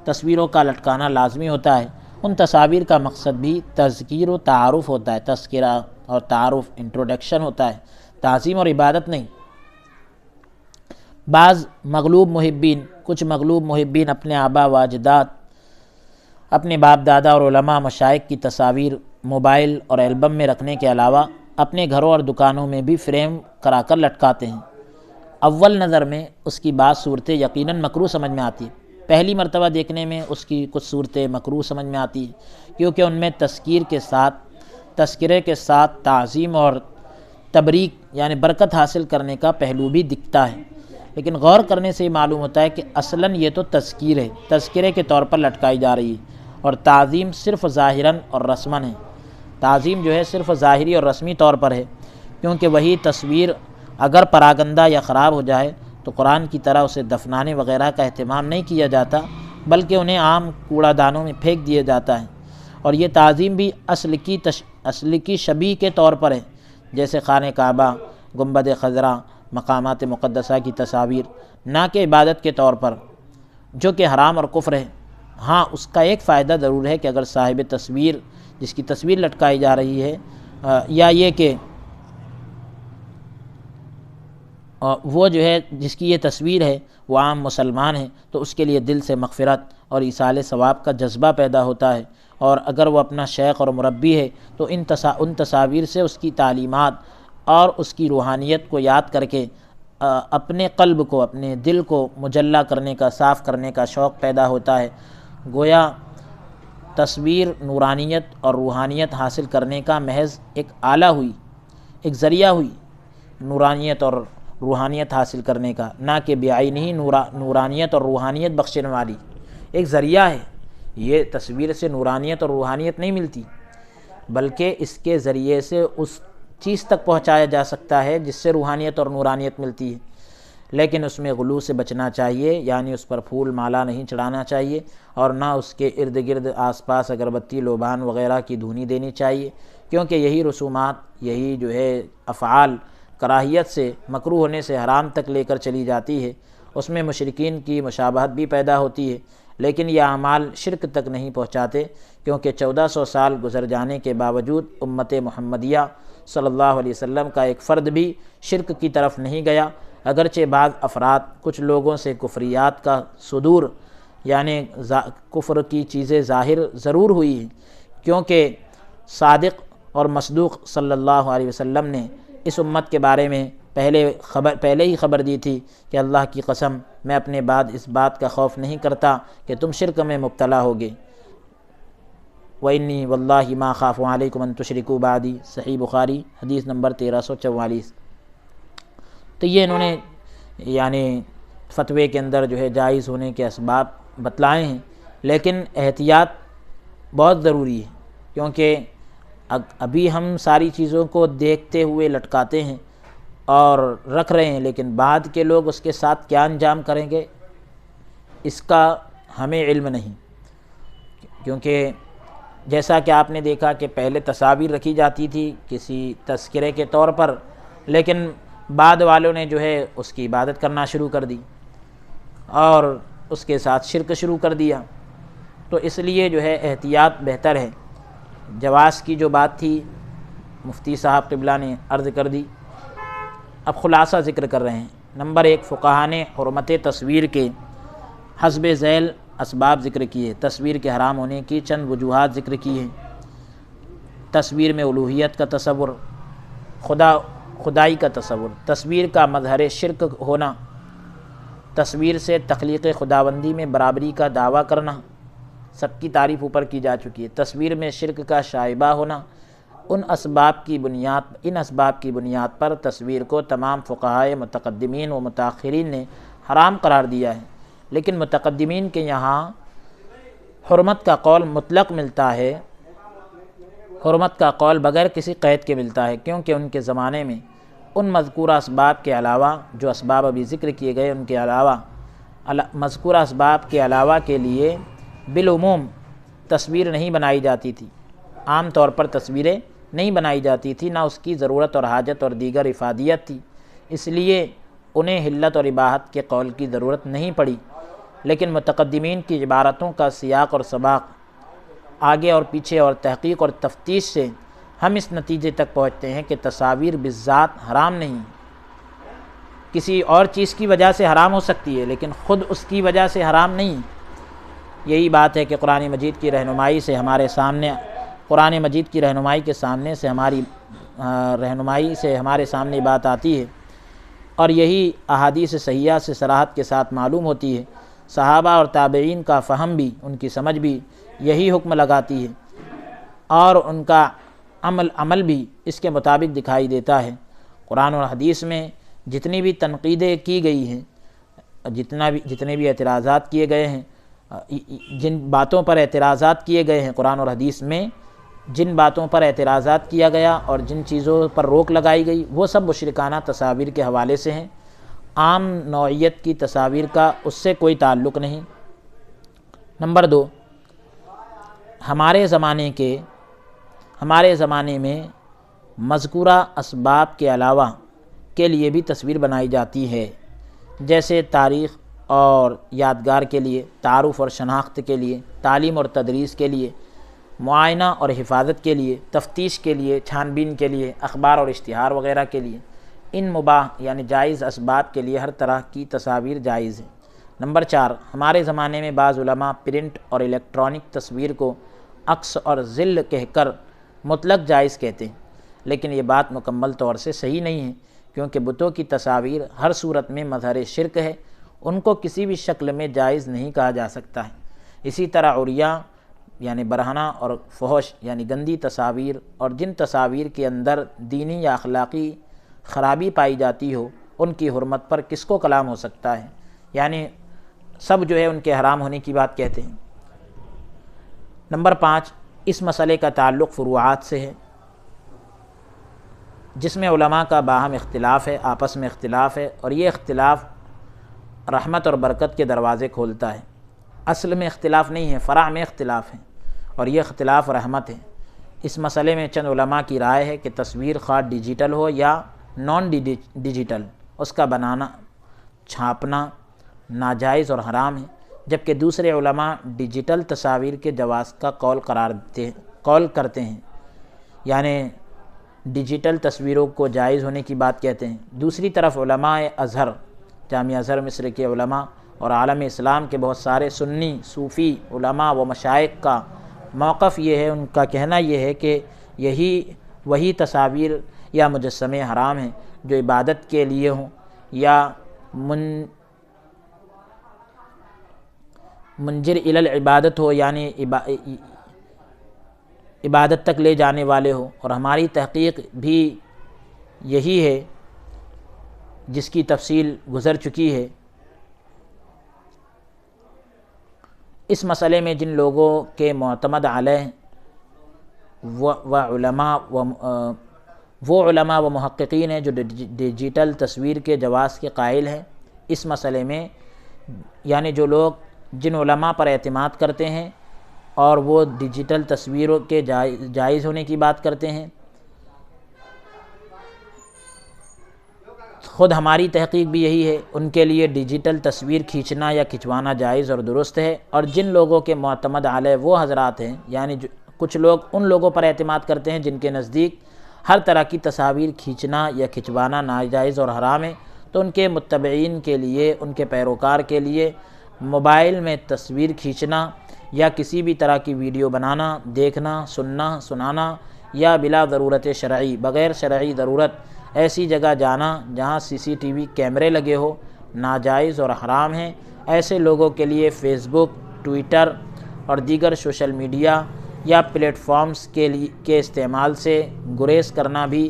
تصویروں کا لٹکانا لازمی ہوتا ہے۔ ان تصاویر کا مقصد بھی تذکیر و تعارف ہوتا ہے، تذکرہ اور تعارف، انٹروڈکشن ہوتا ہے، تعظیم اور عبادت نہیں۔ کچھ مغلوب محبین اپنے آباء و اجداد، اپنے باپ دادا اور علماء مشائخ کی تصاویر موبائل اور البم میں رکھنے کے علاوہ اپنے گھروں اور دکانوں میں بھی فریم کرا کر لٹکاتے ہیں۔ اول نظر میں اس کی بعض صورتیں یقیناً مکروہ سمجھ میں آتی ہیں۔ پہلی مرتبہ دیکھنے میں اس کی کچھ صورتیں مکروہ سمجھ میں آتی ہیں، کیونکہ ان میں تذکرے کے ساتھ تعظیم اور تبریک یعنی برکت حاصل کرنے کا پہلو بھی دکھتا ہے۔ لیکن غور کرنے سے یہ معلوم ہوتا ہے کہ اصلاً یہ تو تذکرے کے طور پر لٹکائی جا رہی ہے، اور تعظیم صرف ظاہراً اور رسماً ہے۔ تعظیم جو ہے صرف ظاہری اور رسمی طور پر ہے، کیونکہ وہی تصویر اگر پراگندہ یا خراب ہو جائے تو قرآن کی طرح اسے دفنانے وغیرہ کا اہتمام نہیں کیا جاتا، بلکہ انہیں عام کوڑا دانوں میں پھینک دیا جاتا ہے۔ اور یہ تعظیم بھی اصل کی شبیہ کے طور پر ہے، جیسے خانہ کعبہ، گنبد خضرا، مقامات مقدسہ کی تصاویر، نہ کہ عبادت کے طور پر، جو کہ حرام اور کفر ہے۔ ہاں، اس کا ایک فائدہ ضرور ہے کہ اگر صاحب تصویر جس کی تصویر لٹکائی جا رہی ہے یا یہ کہ وہ جو ہے جس کی یہ تصویر ہے وہ عام مسلمان ہے، تو اس کے لیے دل سے مغفرت اور ایصال ثواب کا جذبہ پیدا ہوتا ہے۔ اور اگر وہ اپنا شیخ اور مربی ہے تو ان تصاویر سے اس کی تعلیمات اور اس کی روحانیت کو یاد کر کے اپنے قلب کو، اپنے دل کو مجلہ کرنے کا، صاف کرنے کا شوق پیدا ہوتا ہے۔ گویا تصویر نورانیت اور روحانیت حاصل کرنے کا محض ایک آلہ ہوئی، ایک ذریعہ ہوئی نورانیت اور روحانیت حاصل کرنے کا، نہ کہ بعینہ نورانیت اور روحانیت بخشنے والی، ایک ذریعہ ہے۔ یہ تصویر سے نورانیت اور روحانیت نہیں ملتی، بلکہ اس کے ذریعے سے اس چیز تک پہنچایا جا سکتا ہے جس سے روحانیت اور نورانیت ملتی ہے۔ لیکن اس میں غلو سے بچنا چاہیے، یعنی اس پر پھول مالا نہیں چڑھانا چاہیے، اور نہ اس کے ارد گرد آس پاس اگربتی، لوبان وغیرہ کی دھونی دینی چاہیے، کیونکہ یہی رسومات، یہی جو ہے افعال کراہیت سے، مکروہ ہونے سے حرام تک لے کر چلی جاتی ہے۔ اس میں مشرکین کی مشابہت بھی پیدا ہوتی ہے، لیکن یہ اعمال شرک تک نہیں پہنچاتے، کیونکہ 1400 سال گزر جانے کے باوجود امت محمدیہ صلی اللہ علیہ وسلم کا ایک فرد بھی شرک کی طرف نہیں گیا، اگرچہ بعض افراد کچھ لوگوں سے کفریات کا صدور یعنی کفر کی چیزیں ظاہر ضرور ہوئی ہیں، کیونکہ صادق اور مصدوق صلی اللہ علیہ وسلم نے اس امت کے بارے میں پہلے ہی خبر دی تھی کہ اللہ کی قسم میں اپنے بعد اس بات کا خوف نہیں کرتا کہ تم شرک میں مبتلا ہوگے۔ وَإِنِّي وَاللَّهِ مَا خَافُ عَلَيْكُمْ أَن تُشْرِكُوا بَعْدِي، صحیح بخاری حدیث نمبر 1344۔ تو یہ انہوں نے یعنی فتوے کے اندر جو ہے جائز ہونے کے اسباب بتلائے ہیں، لیکن احتیاط بہت ضروری ہے، کیونکہ ابھی ہم ساری چیزوں کو دیکھتے ہوئے لٹکاتے ہیں اور رکھ رہے ہیں، لیکن بعد کے لوگ اس کے ساتھ کیا انجام کریں گے اس کا ہمیں علم نہیں۔ کیونکہ جیسا کہ آپ نے دیکھا کہ پہلے تصاویر رکھی جاتی تھی کسی تذکرے کے طور پر، لیکن بعد والوں نے جو ہے اس کی عبادت کرنا شروع کر دی اور اس کے ساتھ شرک شروع کر دیا۔ تو اس لیے جو ہے احتیاط بہتر ہے۔ جواز کی جو بات تھی مفتی صاحب قبلہ نے عرض کر دی، اب خلاصہ ذکر کر رہے ہیں۔ نمبر 1، فقہا نے حرمت تصویر کے حسب ذیل اسباب ذکر کیے، تصویر کے حرام ہونے کی چند وجوہات ذکر کی ہیں۔ تصویر میں الوہیت کا تصور، خدائی کا تصور، تصویر کا مظہر شرک ہونا، تصویر سے تخلیق خداوندی میں برابری کا دعویٰ کرنا، سب کی تعریف اوپر کی جا چکی ہے۔ تصویر میں شرک کا شائبہ ہونا، ان اسباب کی بنیاد پر تصویر کو تمام فقہائے متقدمین و متاخرین نے حرام قرار دیا ہے۔ لیکن متقدمین کے یہاں حرمت کا قول مطلق ملتا ہے، حرمت کا قول بغیر کسی قید کے ملتا ہے، کیونکہ ان کے زمانے میں ان مذکورہ اسباب کے علاوہ، جو اسباب ابھی ذکر کیے گئے ان کے علاوہ، مذکورہ اسباب کے علاوہ کے لیے بالعموم تصویر نہیں بنائی جاتی تھی، عام طور پر تصویریں نہیں بنائی جاتی تھی، نہ اس کی ضرورت اور حاجت اور دیگر افادیت تھی، اس لیے انہیں حلت اور اباحت کے قول کی ضرورت نہیں پڑی۔ لیکن متقدمین کی عبارتوں کا سیاق اور سباق، آگے اور پیچھے اور تحقیق اور تفتیش سے ہم اس نتیجے تک پہنچتے ہیں کہ تصاویر بالذات حرام نہیں، کسی اور چیز کی وجہ سے حرام ہو سکتی ہے لیکن خود اس کی وجہ سے حرام نہیں۔ یہی بات ہے کہ قرآن مجید کی رہنمائی سے ہمارے سامنے، قرآن مجید کی رہنمائی کے سامنے سے ہمارے سامنے بات آتی ہے، اور یہی احادیث صحیحہ سے صراحت کے ساتھ معلوم ہوتی ہے۔ صحابہ اور تابعین کا فہم بھی، ان کی سمجھ بھی یہی حکم لگاتی ہے، اور ان کا عمل بھی اس کے مطابق دکھائی دیتا ہے۔ قرآن اور حدیث میں جتنی بھی تنقیدیں کی گئی ہیں، جتنے بھی اعتراضات کیے گئے ہیں، جن باتوں پر اعتراضات کیے گئے ہیں قرآن اور حدیث میں، جن باتوں پر اعتراضات کیا گیا اور جن چیزوں پر روک لگائی گئی، وہ سب مشرکانہ تصاویر کے حوالے سے ہیں۔ عام نوعیت کی تصاویر کا اس سے کوئی تعلق نہیں۔ نمبر 2، ہمارے زمانے میں مذکورہ اسباب کے علاوہ کے لیے بھی تصویر بنائی جاتی ہے، جیسے تاریخ اور یادگار کے لیے، تعارف اور شناخت کے لیے، تعلیم اور تدریس کے لیے، معائنہ اور حفاظت کے لیے، تفتیش کے لیے، چھان بین کے لیے، اخبار اور اشتہار وغیرہ کے لیے۔ ان مباح یعنی جائز اسباب کے لیے ہر طرح کی تصاویر جائز ہیں۔ نمبر 4، ہمارے زمانے میں بعض علماء پرنٹ اور الیکٹرانک تصویر کو عکس اور ظل کہہ کر مطلق جائز کہتے ہیں، لیکن یہ بات مکمل طور سے صحیح نہیں ہے، کیونکہ بتوں کی تصاویر ہر صورت میں مظہر شرک ہے، ان کو کسی بھی شکل میں جائز نہیں کہا جا سکتا ہے۔ اسی طرح عریاں یعنی برہنہ اور فحش یعنی گندی تصاویر، اور جن تصاویر کے اندر دینی یا اخلاقی خرابی پائی جاتی ہو، ان کی حرمت پر کس کو کلام ہو سکتا ہے؟ یعنی سب جو ہے ان کے حرام ہونے کی بات کہتے ہیں۔ نمبر 5، اس مسئلے کا تعلق فروعات سے ہے، جس میں علماء کا باہم اختلاف ہے، آپس میں اختلاف ہے، اور یہ اختلاف رحمت اور برکت کے دروازے کھولتا ہے۔ اصل میں اختلاف نہیں ہے، فرع میں اختلاف ہے، اور یہ اختلاف رحمت ہے۔ اس مسئلے میں چند علماء کی رائے ہے کہ تصویر خواہ ڈیجیٹل ہو یا نان ڈیجیٹل، اس کا بنانا، چھاپنا ناجائز اور حرام ہے، جبکہ دوسرے علماء ڈیجیٹل تصاویر کے جواز کا قول کرتے ہیں، یعنی ڈیجیٹل تصویروں کو جائز ہونے کی بات کہتے ہیں۔ دوسری طرف علماء ازہر، جامعہ ازہر مصر کے علماء اور عالم اسلام کے بہت سارے سنی صوفی علماء و مشائخ کا موقف یہ ہے، ان کا کہنا یہ ہے کہ وہی تصاویر یا مجسمے حرام ہیں جو عبادت کے لیے ہوں یا منجر الی العبادت ہو، یعنی عبادت تک لے جانے والے ہو، اور ہماری تحقیق بھی یہی ہے جس کی تفصیل گزر چکی ہے۔ اس مسئلے میں جن لوگوں کے معتمد علیہ وہ علماء و محققین ہیں جو ڈیجیٹل تصویر کے جواز کے قائل ہیں، اس مسئلے میں یعنی جو لوگ جن علماء پر اعتماد کرتے ہیں اور وہ ڈیجیٹل تصویروں کے جائز ہونے کی بات کرتے ہیں، خود ہماری تحقیق بھی یہی ہے، ان کے لیے ڈیجیٹل تصویر کھینچنا یا کھنچوانا جائز اور درست ہے۔ اور جن لوگوں کے معتمد علیہ وہ حضرات ہیں، یعنی کچھ لوگ ان لوگوں پر اعتماد کرتے ہیں جن کے نزدیک ہر طرح کی تصاویر کھینچنا یا کھنچوانا ناجائز اور حرام ہے، تو ان کے متبعین کے لیے، ان کے پیروکار کے لیے موبائل میں تصویر کھینچنا یا کسی بھی طرح کی ویڈیو بنانا، دیکھنا، سنانا یا بلا ضرورت شرعی، بغیر شرعی ضرورت ایسی جگہ جانا جہاں CCTV کیمرے لگے ہو، ناجائز اور حرام ہیں۔ ایسے لوگوں کے لیے فیس بک، ٹویٹر اور دیگر سوشل میڈیا یا پلیٹ فارمز کے استعمال سے گریز کرنا بھی،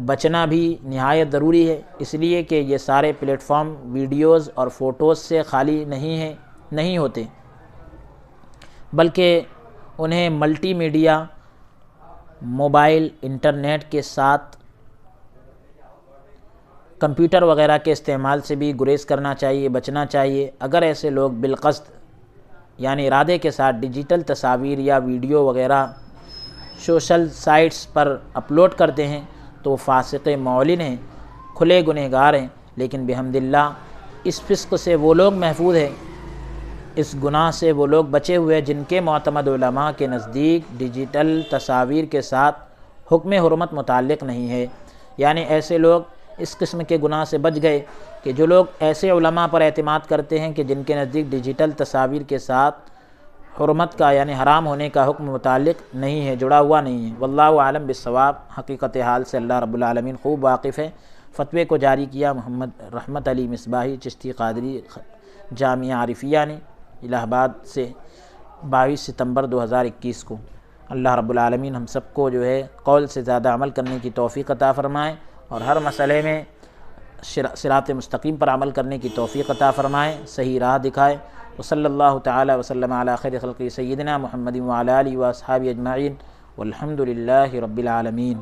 بچنا بھی نہایت ضروری ہے، اس لیے کہ یہ سارے پلیٹ فارم ویڈیوز اور فوٹوز سے خالی نہیں ہوتے۔ بلکہ انہیں ملٹی میڈیا، موبائل، انٹرنیٹ کے ساتھ کمپیوٹر وغیرہ کے استعمال سے بھی گریز کرنا چاہیے، بچنا چاہیے۔ اگر ایسے لوگ بالقصد یعنی ارادے کے ساتھ ڈیجیٹل تصاویر یا ویڈیو وغیرہ سوشل سائٹس پر اپلوڈ کرتے ہیں تو وہ فاسق معلن ہیں، کھلے گنہگار ہیں۔ لیکن بحمد اللہ اس فسق سے وہ لوگ محفوظ ہیں، اس گناہ سے وہ لوگ بچے ہوئے جن کے معتمد علماء کے نزدیک ڈیجیٹل تصاویر کے ساتھ حکم حرمت متعلق نہیں ہے۔ یعنی ایسے لوگ اس قسم کے گناہ سے بچ گئے کہ جو لوگ ایسے علماء پر اعتماد کرتے ہیں کہ جن کے نزدیک ڈیجیٹل تصاویر کے ساتھ حرمت کا یعنی حرام ہونے کا حکم متعلق نہیں ہے، جڑا ہوا نہیں ہے۔ واللہ اعلم بالصواب۔ حقیقت حال سے اللہ رب العالمین خوب واقف ہے۔ فتوے کو جاری کیا محمد رحمت علی مصباحی چشتی قادری جامعہ عارفیہ نے الہ آباد سے 22 ستمبر 2021 کو۔ اللہ رب العالمین ہم سب کو جو ہے قول سے زیادہ عمل کرنے کی توفیق عطا فرمائے اور ہر مسئلے میں صراط مستقیم پر عمل کرنے کی توفیق عطا فرمائے، صحیح راہ دکھائے۔ وصلی اللہ تعالی وسلم علی خیر خلقہ سیدنا محمد وعلی آلہ واصحابہ اجمعین والحمد للہ رب العالمین۔